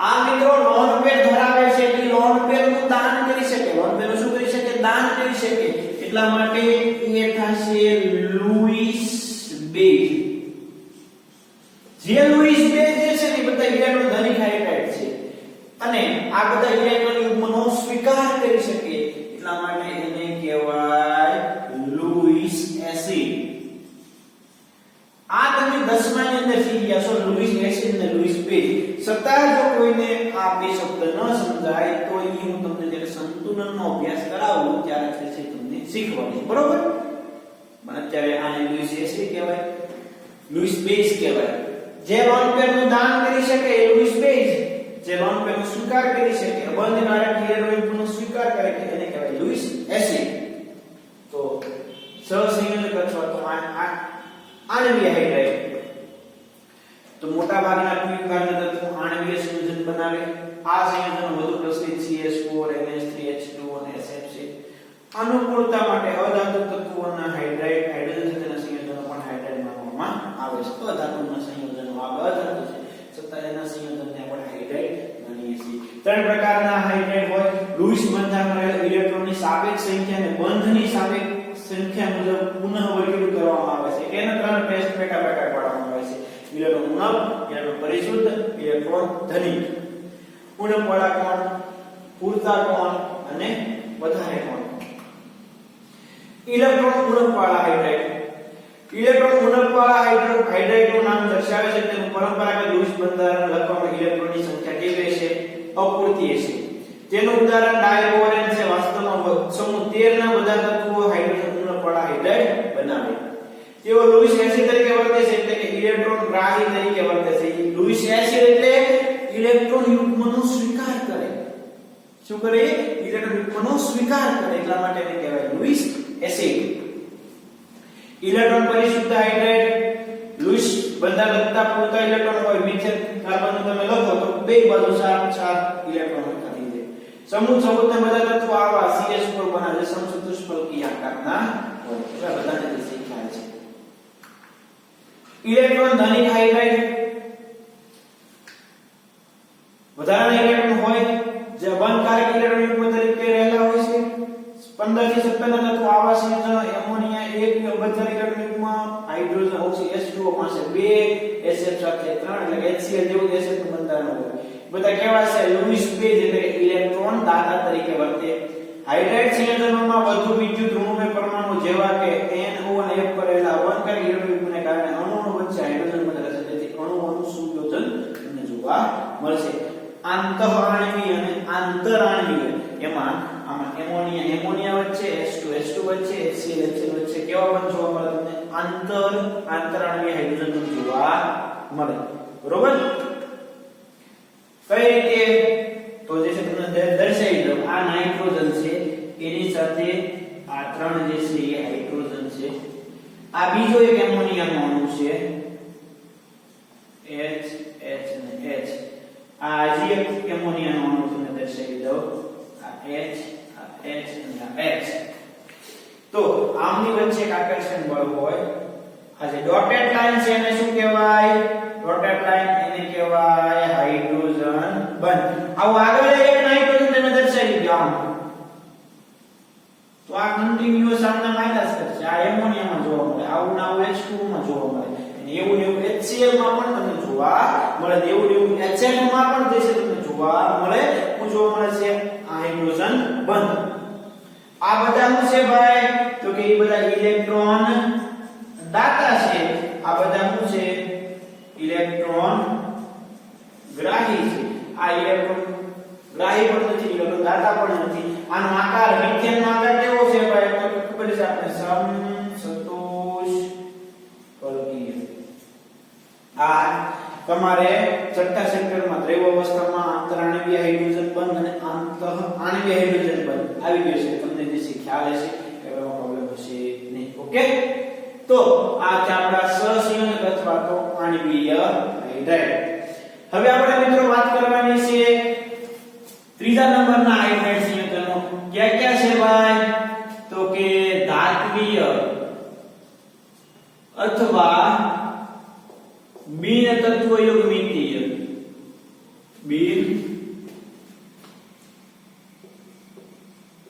આ મિત્રો લોન પેર ધરાવે છે એટલે લોન પેર નું દાન કરી શકે. લોન પેર શું કરી શકે? દાન કરી શકે. એટલા માટે એ થશે લુઈસ બેઝ. જે લુઈસ બેઝ જે છે ને બધા ઇલેક્ટ્રોન ધનિક હાઇડ્રેટ છે અને આ બધા ઇલેક્ટ્રોન યુગ્મનો સ્વીકાર કરી શકે એટલા માટે એને કહેવાય લુઈસ એસિડ. આ તમે 10મા ની અંદર શીખી ગયા છો લુઈસ એસિડ અને લુઈસ બેઝ. છતાં જો કોઈને આ બે શબ્દ ન સમજાય તો હું તમને જ્યારે સંતુલનનો અભ્યાસ કરાવું ત્યારે છે તમને શીખવાડીશ, બરોબર? પણ અત્યારે આને લુઈસ એસિડ કહેવાય, લુઈસ બેઝ કહેવાય. જે લોન પેર નું દાન કરી શકે એ લુઈસ બેઝ, જે લોન પેર નો સ્વીકાર કરી શકે, બંધકારક ઇલેક્ટ્રોન નો સ્વીકાર કરે કે એને કહેવાય લુઈસ એસિડ. તો સહસંયોજક અથવા તો આણ્વીય હાઇડ્રેટ તો મોટા ભાગના પ્રકારના p વિભાગના તત્વો આણ્વિય સંયોજન બનાવે. આ સંયોજનો વધુ પ્રચલિત CH4 NH3H2 અને SF છે. અનુકૂળતા માટે અધાતુ તત્વોના હાઇડ્રાઇડ હાઇડ્રોજન સાથેના સંયોજનો પણ હાઇડ્રાઇડ માનવામાં આવે છે. અધાતુના સંયોજનો આ અધાતુ છે છતાં એના સંયોજનને આપણે હાઇડ્રાઇડ માનીએ છીએ. ત્રણ પ્રકારના હાઇડ્રાઇડ હોય. લુઈસ બંધારણમાં રહેલા ઇલેક્ટ્રોનની સાપેક્ષ સંખ્યાને બંધની સાપેક્ષ સંખ્યા મુજબ પુનઃ વર્ગીકૃત કરવામાં આવે છે. એના ત્રણ પેટા પ્રકાર પાડવામાં આવે છે. ઇલેક્ટ્રોન ઉણપ, ઇલેક્ટ્રોન પરિશુદ્ધ, ઇલેક્ટ્રોન ધનિક. ઉણપ વાળા કોણ, પૂરતા કોણ અને વધારે કોણ. ઇલેક્ટ્રોન ઉણપ વાળા હાઇડ્રાઇડ. ઇલેક્ટ્રોન ઉણપ વાળા હાઇડ્રાઇડનું નામ દર્શાવે છે તેનું પરંપરાગત લુઈસ બંધારણ લખવામાં ઇલેક્ટ્રોનની સંખ્યા કેવી હશે? અપૂરતી હશે. તેનું ઉદાહરણ ડાયકોરેન છે. વાસ્તવમાં સમૂહ 13 ના બધા તત્વો હાઇડ્રોજન ઉણપ વાળા હાઇડ્રાઇડ બનાવે. તેઓ લુઈસ એસિડ તરીકે વર્તે છે એટલે કે ઇલેક્ટ્રોન ગ્રાહી તરીકે વર્તે છે. લુઈસ એસિડ એટલે ઇલેક્ટ્રોન યુગ્મનો સ્વીકાર કરે. શું કરે? ઇલેક્ટ્રોન યુગ્મનો સ્વીકાર કરે એટલા માટે એને કહેવાય લુઈસ એસિડ. ઇલેક્ટ્રોન પરિશુદ્ધ હાઇડ્રાઇડ. લુઈસ બંધારણ લખતા પૂરતા ઇલેક્ટ્રોન હોય. મિથેન કાર્બન તમે લખો તો બે બાજુ 4 ઇલેક્ટ્રોન ખાલી છે. સમૂહ 14 ના બધા તત્વો આવા CH4 બનાવે છે. સમચતુષ્ફલકી આકારના હોય. એ બધાને ખ્યાલ છે. ઇલેક્ટ્રોન ધનિક હાઇડ્રાઇડ. વધારાના ઇલેક્ટ્રોન હોય જે બંધકારક ઇલેક્ટ્રોન યુગ્મ તરીકે રહેલા હોય છે. 15 થી 17 ના તત્વો આવા સંયોજનો એમોનિયા 1 બંધકારક ઇલેક્ટ્રોન યુગ્મ હાઇડ્રોજન H2O પાસે 2 SF સાથે 3 એટલે HCl જેવું SF નું બંધારણ હોય. બધા કેવા છે? લુઈસ બેઝ એટલે ઇલેક્ટ્રોન દાતા તરીકે વર્તે. હાઇડ્રાઇડ સંયોજનોમાં વધુ વિદ્યુત ઋણમય પરમાણુ જેવા કે NO અને F પર રહેલા બંધકારક ઇલેક્ટ્રોન યુગ્મને કારણે અણુઓ વચ્ચે હાઇડ્રોજન બંધ રહે છે. તેથી અણુઓનું સંયોજન તમને જોવા મળશે. આંતઃઆણ્વીય અને આંતરાણ્વીય એમાં આમાં એમોનિયા વચ્ચે H2 વચ્ચે HCl વચ્ચે કેવા બંધ જોવા મળે? તમને આંતરાણ્વીય હાઇડ્રોજન બંધ જોવા મળે. બરોબર? કઈ રીતે? તો જે છે તમને દર્શાવી દઉં. આ નાઇટ્રોજન છે એની સાથે આ ત્રણ જે છે એ હાઇડ્રોજન છે. આ બીજો એક એમોનિયાનો અણુ છે H અને H. આ જે એક એમોનિયાનો અણુ તમને દર્શાવી દઉં. આ H અને H. તો આમની વચ્ચે એક આકર્ષણ બળ હોય. આ જે ડોટેડ લાઈન છે એને શું કહેવાય? ડોટેડ લાઈન એને કહેવાય હાઇડ્રોજન બંધ. આવું આગળ એક નાઇટ્રોજન તમે દર્શાવી દો આમ. તો આ કન્ટીન્યુઅસ આમના માઇનસ કરશે. આ એમોનિયામાં જોવા મળે. આવું ના આવું H2O માં જોવા મળે. અને એવું ને એવું HCl માં પણ તમને જોવા મળે. એવું ને એવું HF માં પણ જે છે તમને જોવા મળે. શું જોવા મળે છે? આ હાઇડ્રોજન બંધ. આ બધા શું છે ભાઈ? તો કે એ બધા ઇલેક્ટ્રોન દાતા છે. આ બધા શું છે? ઇલેક્ટ્રોન ગ્રાહી છે. આ ઇલેક્ટ્રોન ગ્રાહી પણ નથી, ઇલેક્ટ્રોન દાતા પણ નથી. આનો આકાર મિથેનનો આકાર કેવો છે ભાઈ? ખબર છે આપણે સમચતુષ્ફલકીય. આ તમારે છઠ્ઠા સેક્ટરમાં દ્રવ અવસ્થામાં આંતરાણ્વીય હાઇડ્રોજન બંધ અને આણ્વીય હાઇડ્રોજન બંધ આવી ગયો છે. તમને જે છે ખ્યાલ હશે એમાં પ્રોબ્લેમ હશે નહીં. ઓકે? તો આ છે આપણા સહસંયોજક અથવા તો આણ્વીય હાઇડ્રાઇડ. હવે આપણે મિત્રો વાત કરવાની છે ત્રીજા નંબરના હાઇડ્રાઇડ સંયોજનો. ક્યાં ક્યાં છે ભાઈ? તો કે ધાત્વીય અથવા બિન તત્વયુગ્મિતીય. બિન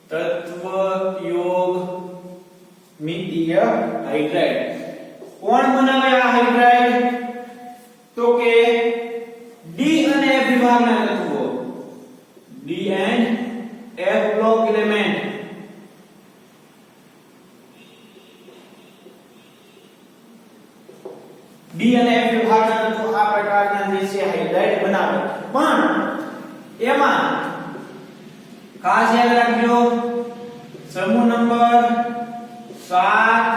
તત્વયુગ્મિતીય હાઇડ્રાઇડ. કોણ બનાવે આ હાઇડ્રાઇડ? તો કે ડી અને એફ વિભાગના તત્વો. D and F block element. D અને એફ વિભાગના તત્વો આ પ્રકારના જે છે હાઇડ્રાઇડ બનાવે. પણ એમાં ખાસ યાદ રાખજો સમૂહ નંબર 7,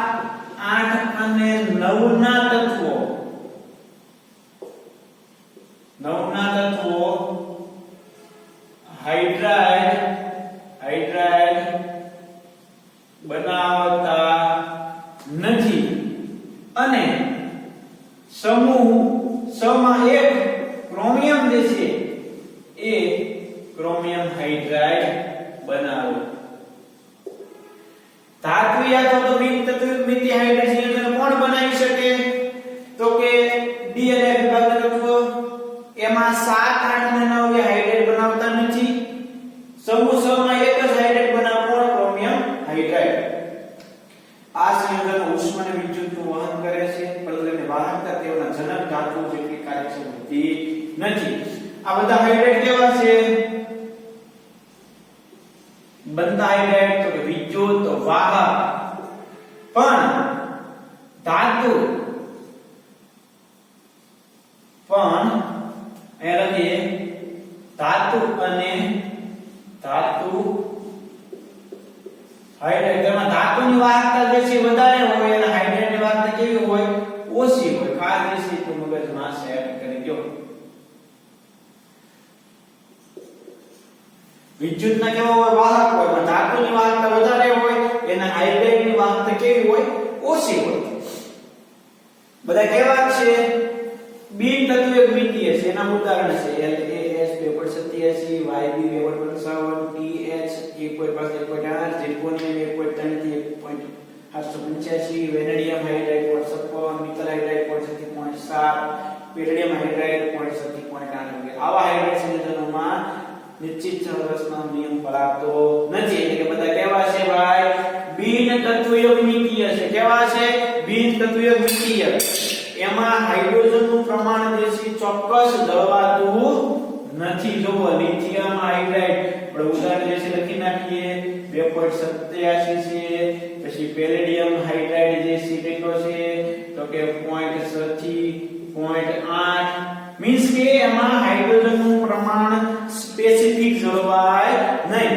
8 અને 9 ના તત્વો. 9 ના તત્વો હાઇડ્રાઇડ બનાવતા નથી. અને સમૂહ 6 માં એક એમાં 7 8 ને 9 એ હાઇડ્રેટ બનાવતા નથી. સમૂહ 6 માં એક જ હાઇડ્રેટ બનાવવો ક્રોમિયમ હાઇડ્રાઇડ. આ સંયોજનો ઉષ્મા અને વિદ્યુતનું વહન કરે છે પરંતુ તેની વાહકતા તેઓના જનક ધાતુ જેટલી કાર્યક્ષમ હોતી નથી. આ બધા હાઇડ્રેટ કેવા છે? બનતા હાઇડ્રેટ તો વિદ્યુત તો વાહક, પણ ધાતુ પણ અહીંયા લખીએ ધાતુ અને ધાતુ હાઇડ્રેટ. તેમાં ધાતુની વાહકતા જે છે વધારે હોય અને હાઇડ્રેટની વાહકતા કેવી હોય? ઓછી હોય. ખાસ એ તો મગજમાં સેટ કરી દો. વિદ્યુતના કેવા હોય? વાહક હોય. પણ ધાતુની વાહકતા વધારે હોય એના હાઇડ્રેટની વાહકતા કેવી હોય? ઓછી હોય. બધા કેવા છે? બિન તત્વીય દ્વિતીય છે. એના ઉદાહરણ છે LaS 287, YB 255, TH 1.5 zirconium 1.3 થી 1.885, vanadium hydride 0.56, nickel hydride 0.7, palladium hydride 0.8. આવા હાઇડ્રેટ સંયોજનોમાં નિશ્ચિત સંરચના નિયમ પડાતો નથી. એટલે કે બધા કેવા છે ભાઈ? બિન તત્વીય દ્વિતીય છે. કેવા છે? બિન તત્વીય દ્વિતીય. એમાં હાઇડ્રોજનનું પ્રમાણ જે છે ચોક્કસ દળવાતું નથી. જો લિથિયમ હાઇડ્રાઇડ આપણે ઉદાહરણ જે છે લખી નાખીએ 2.87 છે. પછી પેલેડિયમ હાઇડ્રાઇડ જે છે કેટલો છે? તો કે 0.6 થી 0.8. મીન્સ કે એમાં હાઇડ્રોજનનું પ્રમાણ સ્પેસિફિક જળવાય નહીં.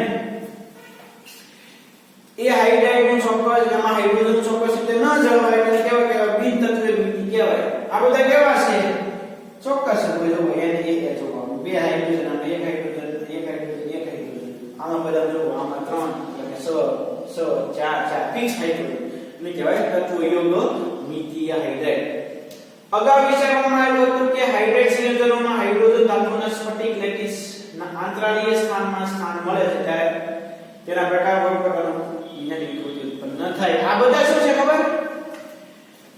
એ હાઇડ્રાઇડનું ચોક્કસ એમાં હાઇડ્રોજન ચોક્કસ રીતે ન જળવાય એટલે કેવા બિન તત્વીય દ્વિતીય કહેવાય. આ બધા કેવા છે? ચોક્કસ હોય. એને એક જોવાનું બે હાઇડ્રોજન અને એક હાઇડ્રોજન એક હાઇડ્રોજન એક હાઇડ્રોજન. આમાં બધા જો આમાં 3 એટલે 6 4 ફિક્સ હાઇડ્રોજન એટલે કહેવાય તત્વીય દ્વિતીય હાઇડ્રાઇડ. અગાઉ વિચારવામાં આવ્યું હતું કે હાઇડ્રેટ સંયોજનોમાં હાઇડ્રોજન ધાતુના સ્ફટિક લેટિસના આંતરાલીય સ્થાનમાં સ્થાન મળે છે ત્યારે તેના પ્રકાર કોઈ પ્રકારનો વિજ્ઞાનિક વિકૃતિ ઉત્પન્ન ન થાય. આ બધા શું છે ખબર?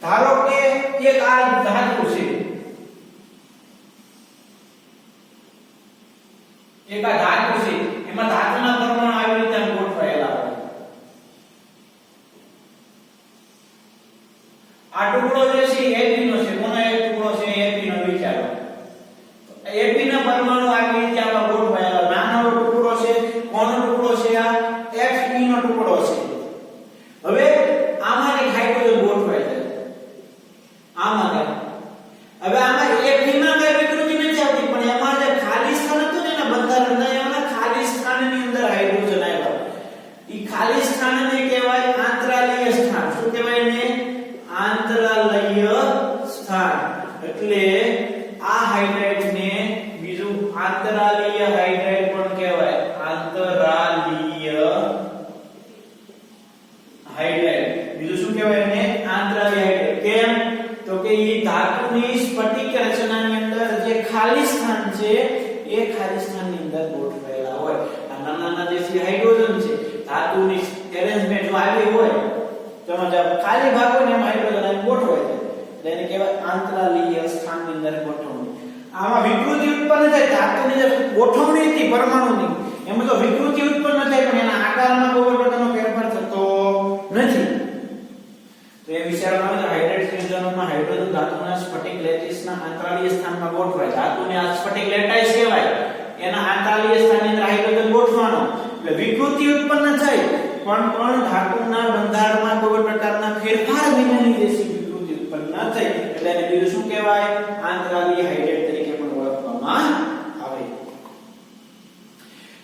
ધારો કે એક આ ધાતુ છે, એક આ ધાતુ છે, એમાં ધાતુના પરમાણુ આવી રીતે ગોઠવાયેલા હોય. આ ટુકડો જે છે AB નો છે. કોનો એક ટુકડો છે? AB નો. વિચારો AB ના પરમાણુ આવી રીતે આમાં ગોઠવાયેલા. નાનો ટુકડો છે. કોનો ટુકડો છે? આ Fe નો ટુકડો છે. હવે આમાં એક હાઇડ્રોજન ગોઠવાય છે. આમાં હવે આમાં Fe માં કઈ વિકૃતિ નથી આવતી, પણ એમાં જે ખાલી સ્થાન હતું ને એના બંધારણના એના ખાલી સ્થાનની અંદર હાઇડ્રોજન આવ્યા. ઈ ખાલી સ્થાનને કહેવાય આંતરાલીય સ્થાન. શું કહેવાય ને? આંતરાલીય સ્થાન. એટલે આ હાઇડ્રેટને બીજું આંતરાલીય હાઇડ્રેટ પણ કહેવાય. આંતરાલીય હાઇડ્રેટ. બીજું શું કહેવાય એને? આંતરાલીય હાઇડ્રેટ. કેમ? તો કે ઈ ધાતુની સ્ફટિક રચનાની અંદર જે ખાલી સ્થાન છે એ ખાલી સ્થાનની અંદર ગોઠવાયેલા હોય. આ નાના જે છે હાઇડ્રોજન છે. ધાતુની એરેન્જમેન્ટ જો આવી હોય તેમાં જે ખાલી ભાગ હોય ને એમાં હાઇડ્રોજન ગોઠવાય છે. એટલે એને કહેવાય આંતરાલીય સ્થાનની અંદર ગોઠવણી. આમાં વિકૃતિ ઉત્પન્ન થાય. ધાતુની જે ગોઠવણી હતી પરમાણુની એમાં જો વિકૃતિ ઉત્પન્ન થાય પણ એના આકારમાં કોઈ પ્રકારનો ફેરફાર થતો નથી. તો એ વિચારવામાં આવે હાઇડ્રેટ સંયોજનોમાં હાઇડ્રોજન ધાતુના સ્ફટિક લેટિસના આંતરાલીય સ્થાનમાં ગોઠવાય. ધાતુને આ સ્ફટિક લેટાઇસ કહેવાય. એના આંતરાલીય સ્થાનની અંદર હાઇડ્રોજન ગોઠવાનો એટલે વિકૃતિ ઉત્પન્ન થાય પણ ધાતુના બંધારણમાં કોઈ પ્રકારના ફેરફાર વિનાની દેશી વિકૃતિ ઉત્પન્ન ન થઈ. એટલે એને બીજું શું કહેવાય? આંતરાલીય હાઇડ્રેટ તરીકે પણ ઓળખવામાં આવે.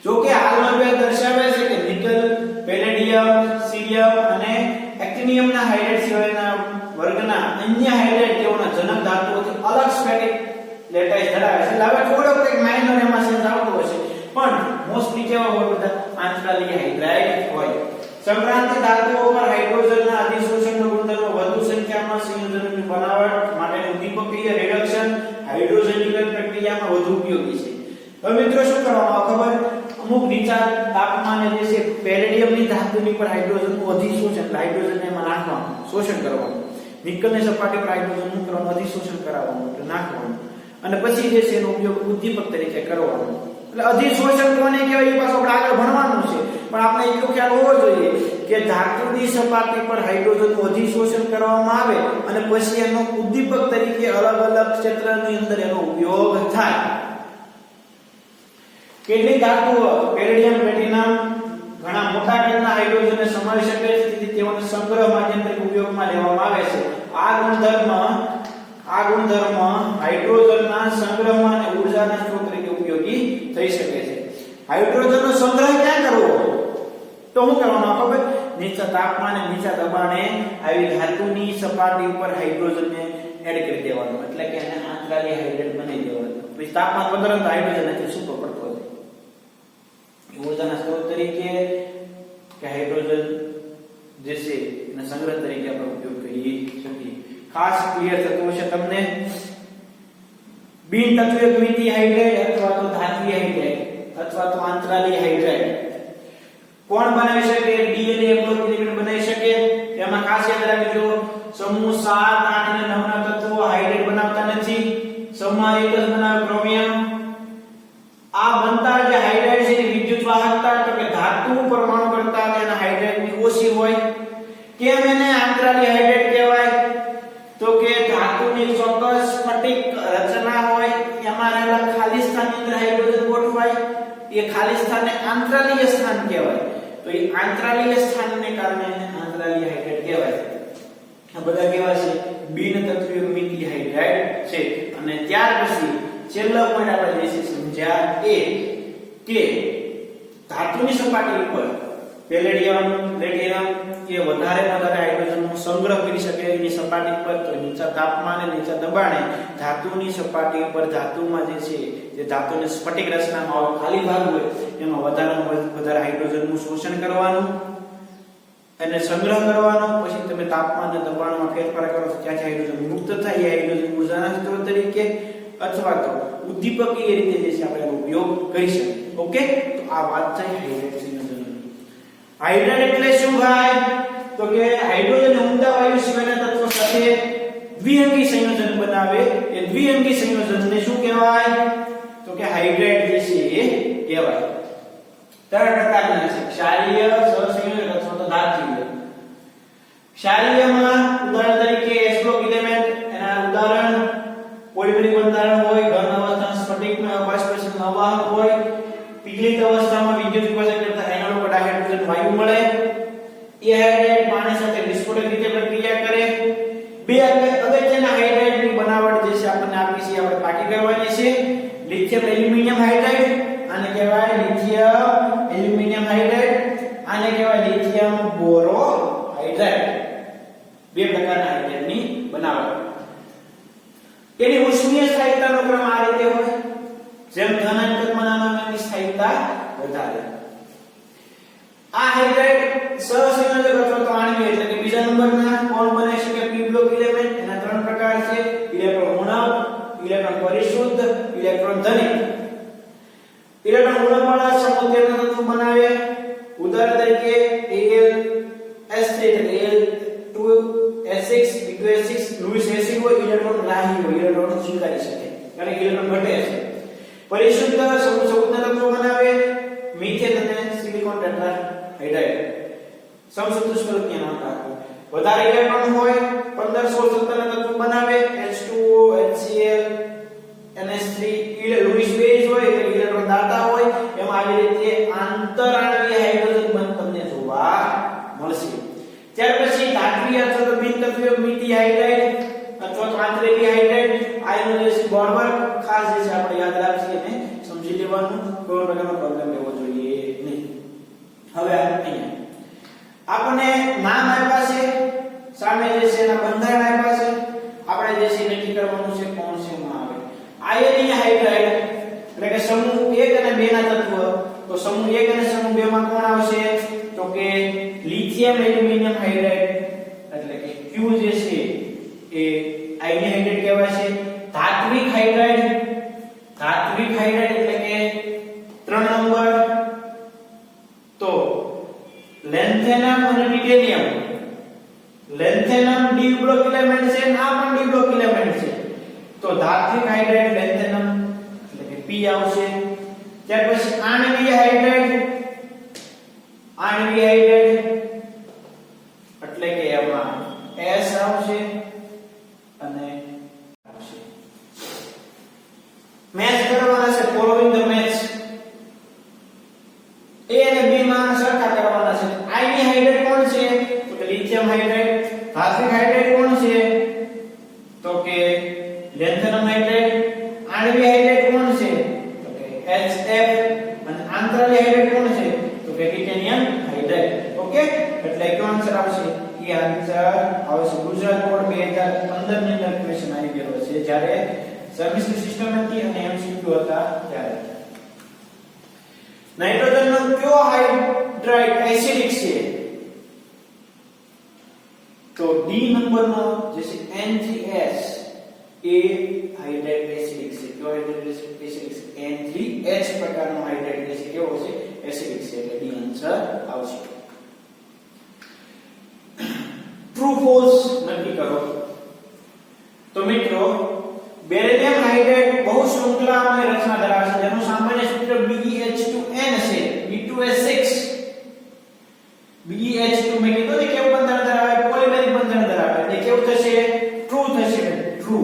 જો કે હાલમાં બે દર્શાવે છે કે નિકલ, પેલેડિયમ, સીરિયમ અને એક્ટિનિયમના હાઇડ્રેટ સિવાયના વર્ગના અન્ય હાઇડ્રેટ તેઓના જનક ધાતુઓથી અલગ સ્ફટિક લેટાઇસ ધરાવે છે. એટલે હવે થોડો કંઈક માઇનર એમાં સેન્સ આવતો હશે પણ મોસ્ટલી કેવા હોય? બધા આંતરાલીય હાઇડ્રાઇડ હોય. સંક્રાંતિ ધાતુઓ પર હાઇડ્રોજનના અધિશોષણનો ગુણધર્મ વધુ સંખ્યામાં સંયોજનોની બનાવટ માટેનું દીપકીય રિડક્શન હાઇડ્રોજનીકરણ પ્રક્રિયામાં વધુ ઉપયોગી છે. હવે મિત્રો શું કરવામાં આવે ખબર? અમુક નીચા તાપમાને જે છે પેલેડિયમની ધાતુની પર હાઇડ્રોજનનું અધિશોષણ, હાઇડ્રોજનને એમાં નાખવાનું, શોષણ કરવાનું. નિકલની સપાટી પર હાઇડ્રોજનનું કરવાનું, અધિશોષણ કરાવવાનું, એટલે નાખવાનું. અને પછી જે છે એનો ઉપયોગ ઉદ્દીપક તરીકે કરવાનો. એટલે અધિશોષણ કોને કહેવાય એ પાછું આપણે આગળ ભણવાનું છે, પણ આપણે એટલો ખ્યાલ હોવો જોઈએ કે ધાતુની સપાટી પર હાઇડ્રોજનનું અધિશોષણ કરવામાં આવે અને પછી એનો ઉદ્દીપક તરીકે અલગ અલગ ક્ષેત્રની અંદર એનો ઉપયોગ થાય. કેટલીક ધાતુઓ પેલેડિયમ, પ્લેટિનમ ઘણા મોટા કદના હાઇડ્રોજનને સમાવી શકે છે, તેથી તેઓને સંગ્રહ માધ્યમ તરીકે ઉપયોગમાં લેવામાં આવે છે. આ ગુણધર્મ હાઇડ્રોજનના સંગ્રહમાં અને ઊર્જાના સ્ત્રોત તરીકે ઉપયોગી થઈ શકે છે. હાઇડ્રોજનનો સંગ્રહ ક્યાં કરવો? તો શું કરવાનું ખબર? નીચા તાપમાને, નીચા દબાણે આવી ધાતુની સપાટી ઉપર હાઇડ્રોજનને એડ કરી દેવાનું, એટલે કે એને આંતરાલી હાઇડ્રેટ બનાવી દેવાનું. પછી તાપમાન વધારે તો હાઇડ્રોજન નથી છૂટો પડતો હોય. ઊર્જાના સ્ત્રોત તરીકે કે હાઇડ્રોજન જે છે એના સંગ્રહ તરીકે આપણે ઉપયોગ કરી શકીએ. ખાસ ક્લિયર થતું હશે તમને. બિન તત્વીય દ્વિતીય હાઇડ્રેટ અથવા તો ધાત્વિય હાઇડ્રેટ અથવા તો આંતરાલી હાઇડ્રેટ કોણ બનાવી શકે? ડીએનએ હેપ્લોઇલેમેન્ટ બનાવી શકે. એમાં ખાસ યાદ રાખજો, સમૂહ 7, 8 અને 9 ના તત્વો હાઇડ્રેટ બનાવતા નથી. સમૂહ એક જ બનાવે, ક્રોમિયમ. આ બનતા જે હાઇડ્રેટ છે એની વિદ્યુત વાહકતા એટલે કે ધાતુ પરમાણુ કરતા તેના હાઇડ્રેટની ઓછી હોય. કેમ એને આંતરાલી હાઇડ્રેટ કહેવાય? તો કે ધાતુની ચોક્કસ સ્ફટિક રચના હોય, એમાં રહેલા ખાલી સ્થાનની અંદર હાઇડ્રોજન ગોઠવાય. એ ખાલી સ્થાનને આંતરાલીય સ્થાન કહેવાય. તો એ આંતરાલીય સ્થાનને કારણે એને આંતરાલીય હાઇડ્રેટ કહેવાય. આ બધા કેવા છે? બિન તત્વીય દ્વિતીય હાઇડ્રેટ છે. અને ત્યાર પછી છેલ્લો પોઈન્ટ આપણે જે સમજ્યા એ કે ધાતુની સપાટી ઉપર પેલેડિયમ, પ્લેટિનમ એ વધારે હાઇડ્રોજનનો સંગ્રહ કરી શકે એની સપાટી પર. તો નીચા તાપમાને, નીચા દબાણે ધાતુની સપાટી પર ધાતુમાં જે છે જે ધાતુની સ્ફટિક રચનામાં ખાલી ભાગ હોય એમાં વધારે હાઇડ્રોજનનું શોષણ કરવાનું અને સંગ્રહ કરવાનો. પછી તમે તાપમાન અને દબાણમાં ફેરફાર કરો તો ત્યાંથી હાઇડ્રોજન મુક્ત થાય. એ હાઇડ્રોજન ઊર્જાના સ્ત્રોત તરીકે અથવા તો ઉદ્દીપકીય રીતે જે છે આપણે એનો ઉપયોગ કરી શકીએ. ઓકે, તો આ વાત છે હાઇડ્રેટ સંયોજનની. હાઇડ્રેટ એટલે શું ભાઈ? તો કે હાઇડ્રોજન ઉમદા વાયુ સિવાયના તત્વો સાથે દ્વિઅંગી સંયોજન બનાવે. એ દ્વિઅંગી સંયોજનને શું કહેવાય? તો કે હાઇડ્રેટ જે છે એ કહેવાય. 3 પ્રકારના છે: ક્ષારીય, સહસંયોજક અથવા તો ધાત્વિય. ક્ષારીયમાં ઉદાહરણ તરીકે એસ બ્લોક એલિમેન્ટ, એના ઉદાહરણ પોલિમેરિક બંધારણ હોય, ઘન અવસ્થામાં સ્ફટિકમાં બાષ્પીભવન અવાહક હોય, પીગળિત અવસ્થામાં વિદ્યુત વિભાજન કરતા એનોડ પર હાઇડ્રોજન વાયુ મળે. એ હાઇડ્રેટ પાણી સાથે વિસ્ફોટક રીતે પ્રક્રિયા કરે. બે અગત્યના હાઇડ્રેટની બનાવટ જે છે આપણને આપી છે, આપણે પાકી કરવાની છે. લિથિયમ એલ્યુમિનિયમ હાઇડ્રેટ, આને કહેવાય લિથિયમ એલ્યુમિનિયમ હાઇડ્રેટ, આને કહેવાય લિથિયમ બોરો હાઇડ્રેટ. બે પ્રકારના હાઇડ્રેટની બનાવટ. એની ઉષ્મીય સ્થાયીતાનો ક્રમ આ રીતે હોય. જેમ ધનાત્મકમાં નાનાની સ્થાયીતા વધારે. આ હાઇડ્રેટ સહસંયોજક અથવા તો આણ્વિય એટલે કે બીજા નંબરના કોણ બનાવી શકે? પી બ્લોક એલિમેન્ટ. એના 3 પ્રકાર છે: ઇલેક્ટ્રોન ઉણપ, ઇલેક્ટ્રોન પરિશુદ્ધ, ઇલેક્ટ્રોન ધનિક. ઇલેક્ટ્રોન ઉણપ વાળા સમૂહ તેના તત્વો બનાવે. ઉદાહરણ તરીકે Al S3 એટલે Al2S6 B2S6 લૂઇસ એસિડ હોય, ઇલેક્ટ્રોન રાહી હોય, ઇલેક્ટ્રોન સ્વીકારી શકે કારણ કે ઇલેક્ટ્રોન ઘટે છે. પરિશુદ્ધ સમૂહ સૌના તત્વો બનાવે. મિથેન અને સિલિકોન ટેટ્રાહાઇડ્રાઇડ. સમસંતુષ્ટ સ્વરૂપની નામ રાખો. વધારે ઇલેક્ટ્રોન હોય 15 16 17 ના તત્વો બનાવે. H2O, HCl, NH3 Louis base હોય એટલે ઇલેક્ટ્રોન દાતા હોય. એમાં આવી રીતે આંતરાણ્વીય હાઇડ્રોજન બંધ તમને જોવા મળશે. ત્યાર પછી ધાત્વિય અથવા તો બિન તત્વીય દ્વિતીય હાઇડ્રેટ અથવા તો આંતરિક હાઇડ્રેટ. આનો જે છે બોર્ડવર્ક ખાસ જે છે આપણે યાદ રાખીએ અને સમજી લેવાનું. કોઈ પ્રકારનો પ્રોબ્લેમ લેવો જોઈએ નહીં. હવે અહીંયા આપણને નામ આપ્યા છે, સામે જે છે એના બંધારણ આપ્યા છે. આપણે જે છે નક્કી કરવાનું છે કોણ છે માં આવે. આયનીય હાઇડ્રેટ એટલે કે સમૂહ 1 અને 2 ના તત્વ. તો સમૂહ 1 અને સમૂહ 2 માં કોણ આવશે? તો કે લિથિયમ એલ્યુમિનિયમ હાઇડ્રેટ એટલે કે Q જે છે એ આયનીય હાઇડ્રેટ કહેવાય છે. ધાત્વિક હાઇડ્રેટ એટલે કે 3 નંબર તો લેન્થેનમ અને ટિટેનિયમ. લેન્થેનમ ડી બ્લોક એલિમેન્ટ છે, આ પણ ડી બ્લોક એલિમેન્ટ છે. તો ધાત્વિક હાઇડ્રેટ લેન્થેનમ T આવશે. ત્યાર પછી આણ્વીય હાઇડ્રેટ એટલે કે એમાં S આવશે અને આવશે. મેચ કરવાના છે, ફોલોઇંગ ધ મેચ. A અને B માં સરખા કરવાના છે. I ની હાઇડ્રેટ કોણ છે? તો કે લિથિયમ હાઇડ્રેટ. ધાત્વિક હાઇડ્રેટ કોણ છે? તો કે લેન્થેનમ હાઇડ્રેટ. આણ્વીય હાઇડ્રેટ કોણ છે? તો કે HF. અને આંતરિક હાઇડ્રેટ કોણ છે? તો કે ટિટેનિયમ હાઇડ્રેટ. ઓકે, એટલે કયો આન્સર આવશે? એ આન્સર આવશે ગુજરાત બોર્ડ 2015 ની અંદર ક્વેશ્ચન આવી ગયો છે, જ્યારે સેમેસ્ટર સિસ્ટમ હતી અને એમસીક્યુ હતા ત્યારે. નાઇટ્રોજન નો કયો હાઇડ્રાઇડ એસિડિક છે? તો ડી નંબરનો જે છે NGS એ હાઇડ્રાઇડ એસિડિક છે. કયો હાઇડ્રાઇડ એસિડિક છે? NGH પ્રકારનો હાઇડ્રાઇડ છે. કેવો છે? એસિડિક છે. એટલે ડી આન્સર આવશે. ટ્રુ ફોલ્સ નક્કી કરો. તો મિત્રો બેરિલિયમ હાઇડ્રેટ બહુ શૃંખલામય રચના ધરાવે છે, જેનું સામાન્ય સૂત્ર BeH2n છે. B2S6. BeH2 મેં કીધું ને કેવું બંધારણ ધરાવે? પોલિમેરિક બંધારણ ધરાવે. એટલે કેવું થશે? ટ્રુ થશે. ટ્રુ.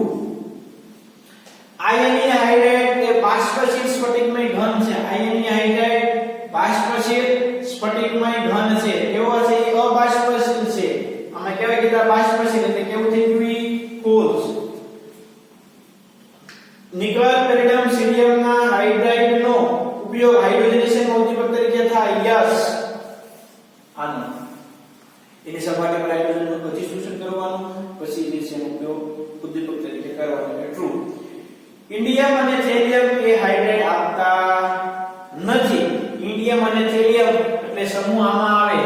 આયનીય હાઇડ્રેટ એ બાષ્પશીલ સ્ફટિકમય ઘન છે. આયનીય હાઇડ્રેટ બાષ્પશીલ સ્ફટિકમય ઘન છે. કેવો છે? અબાષ્પશીલ છે. અમે કેવા કીધા? બાષ્પશીલ. એટલે કેવું થઈ ગયું? ફોલ્સ. નિકલ પેરિડમ સીરિયમના હાઇડ્રાઇડનો ઉપયોગ હાઇડ્રોજનેશન ઉદ્દીપક તરીકે થાય. યસ. આનો એની સપાટી પર હાઇડ્રોજનનું પછી શોષણ કરવાનું, પછી એનો ઉપયોગ ઉદ્દીપક તરીકે કરવાનો. એટલે ટ્રુ. ઇન્ડિયમ અને થેલિયમ એ હાઇડ્રેટ આપતા નથી. ઇન્ડિયમ અને થેલિયમ એટલે સમૂહ આમાં આવે,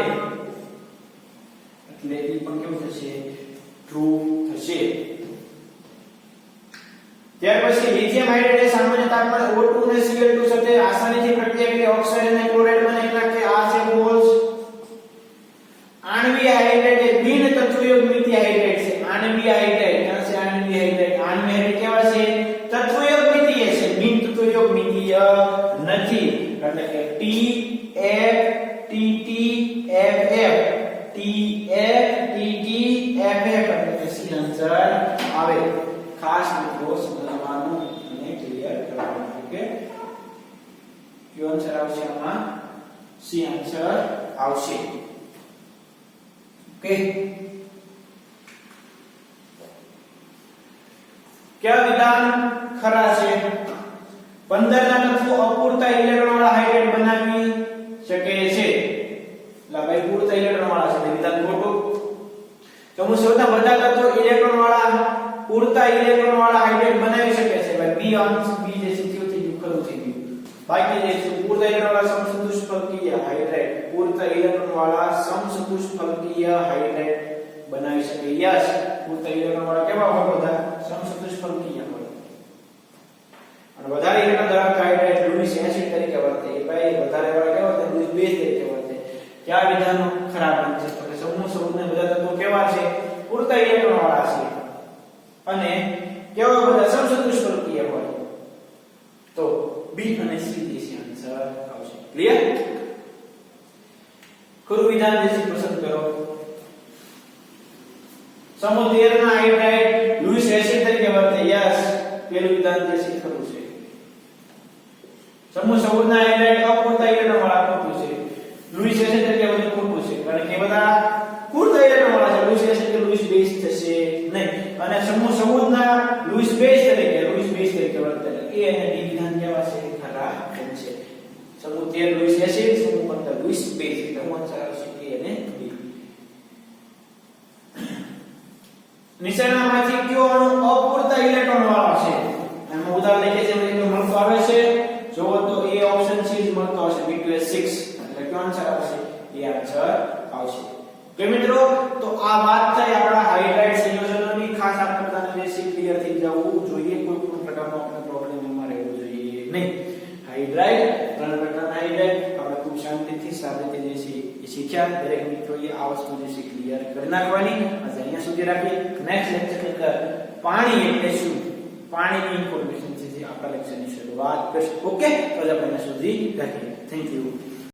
એટલે એ પણ કેવું થશે? ટ્રુ થશે. ત્યાર પછી લિથિયમ હાઇડ્રેટ સામાન્ય તાપમાને O2 અને Cl2 સાથે આસાનીથી પ્રક્રિયા કરી ઓક્સાઇડ અને ક્લોરાઇડ બનાવી નાખે. આ છે ફોલ્સ. આણ્વીય હાઇડ્રેટ એ બિન તત્વયુગ્મિતીય હાઇડ્રેટ છે. આણ્વીય હાઇડ્રેટ છે. આણ્વીય હાઇડ્રેટ કેવા છે? તત્વયુગ્મિતીય છે. બિન તત્વયુગ્મિતીય નથી. એટલે કે TF TT FF TF TT FF એટલે કે સી આન્સર આવે. ખાસ મિત્રો સમજવાનું અને ક્લિયર કરવાનું. ઓકે, કયો આન્સર આવશે આમાં? સી આન્સર આવશે. ઓકે, કયા વિધાન ખરા છે? 15 ના તત્વો અપૂરતા ઇલેક્ટ્રોન વાળા હાઇડ્રેટ બનાવી શકે છે. એટલે ભાઈ પૂરતા ઇલેક્ટ્રોન વાળા છે, વિધાન ખોટું. તો હું સૌથી બધા તત્વો ઇલેક્ટ્રોન વાળા પૂરતા ઇલેક્ટ્રોન વાળા હાઇડ્રેટ બનાવી શકે છે. ભાઈ બી અંશ બી જે સીધું થઈ ગયું, ખરું થઈ ગયું. બાકી જે છે પૂરતા ઇલેક્ટ્રોન વાળા સમસંતુષ્ફલકીય હાઇડ્રેટ, પૂરતા ઇલેક્ટ્રોન વાળા સમસંતુષ્ફલકીય હાઇડ્રેટ બનાવી શકે. યસ, પૂરતા ઇલેક્ટ્રોન વાળા કેવા હોય? બધા સમસંતુષ્ફલકીય હોય. અને વધારે ઇલેક્ટ્રોન ધરાવતા હાઇડ્રેટ લુઇસ એસિડ તરીકે વર્તે. એ ભાઈ વધારે વાળા કેવા હોય? લુઇસ બેઝ તરીકે વર્તે. કયા વિધાનો ખરાબ છે? તો કે સમૂહ સ્વરૂપને બધા તત્વો કેવા છે? પૂરતા ઇલેક્ટ્રોન વાળા છે. અને કેવા બધા સમસંતુષ્ફલકીય હોય. તો બી અને સી જે આન્સર આવશે. ક્લિયર? ખરું વિધાન જે પસંદ કરો. સમૂહ 13 ના હાઇડ્રાઇડ લુઇસ એસિડ તરીકે વર્તે. યસ, પેલું વિધાન જે છે ખરું છે. સમૂહ 14 ના હાઇડ્રાઇડ અપૂરતા ઇલેક્ટ્રોન વાળા ખોટું છે. લુઇસ એસિડ તરીકે વર્તે ખોટું છે, કારણ કે બધા પૂરતા ઇલેક્ટ્રોન વાળા છે. લુઇસ એસિડ કે લુઇસ બેઝ થશે નહીં. અને સમૂહ 14 ના લુઇસ બેઝ તરીકે વર્તે. એ અને ડી વિધાન કેવા છે? ખરા છે. સમૂહ 13 લુઇસ એસિડ, સમૂહ 15 લુઇસ બેઝ. એટલે આન્સર આવશે એ અને બી. નીચેનામાંથી કયો અણુ અપૂરતા ઇલેક્ટ્રોન વાળો છે? એમાં ઉદાહરણ લખે છે એટલે મળતો આવે છે. જોવો તો એ ઓપ્શન સી જ મળતો હશે. B2S6. એટલે કયો આન્સર આવશે? એ આન્સર આવશે. કે મિત્રો, તો આ વાત થઈ આપણા હાઇડ્રાઇડ સંયોજનોની. ખાસ આપણે બધાને બેસિક ક્લિયર થઈ જવું જોઈએ. કોઈ પણ પ્રકારનો આપણે પ્રોબ્લેમ એમાં રહેવો જોઈએ નહીં. હાઇડ્રાઇડ, ત્રણ પ્રકારના હાઇડ્રાઇડ આપણે ખૂબ શાંતિથી સારી રીતે જે છે એ શીખ્યા. દરેક મિત્રોએ આ વસ્તુ જે છે ક્લિયર કરી નાખવાની. આજે અહીંયા સુધી રાખીએ. નેક્સ્ટ લેક્ચરની અંદર પાણી એટલે શું, પાણીની ઇન્ફોર્મેશન છે જે આપણા લેક્ચરની શરૂઆત કરશું. ઓકે, તો આપણે અહીંયા સુધી રાખીએ. Thank you.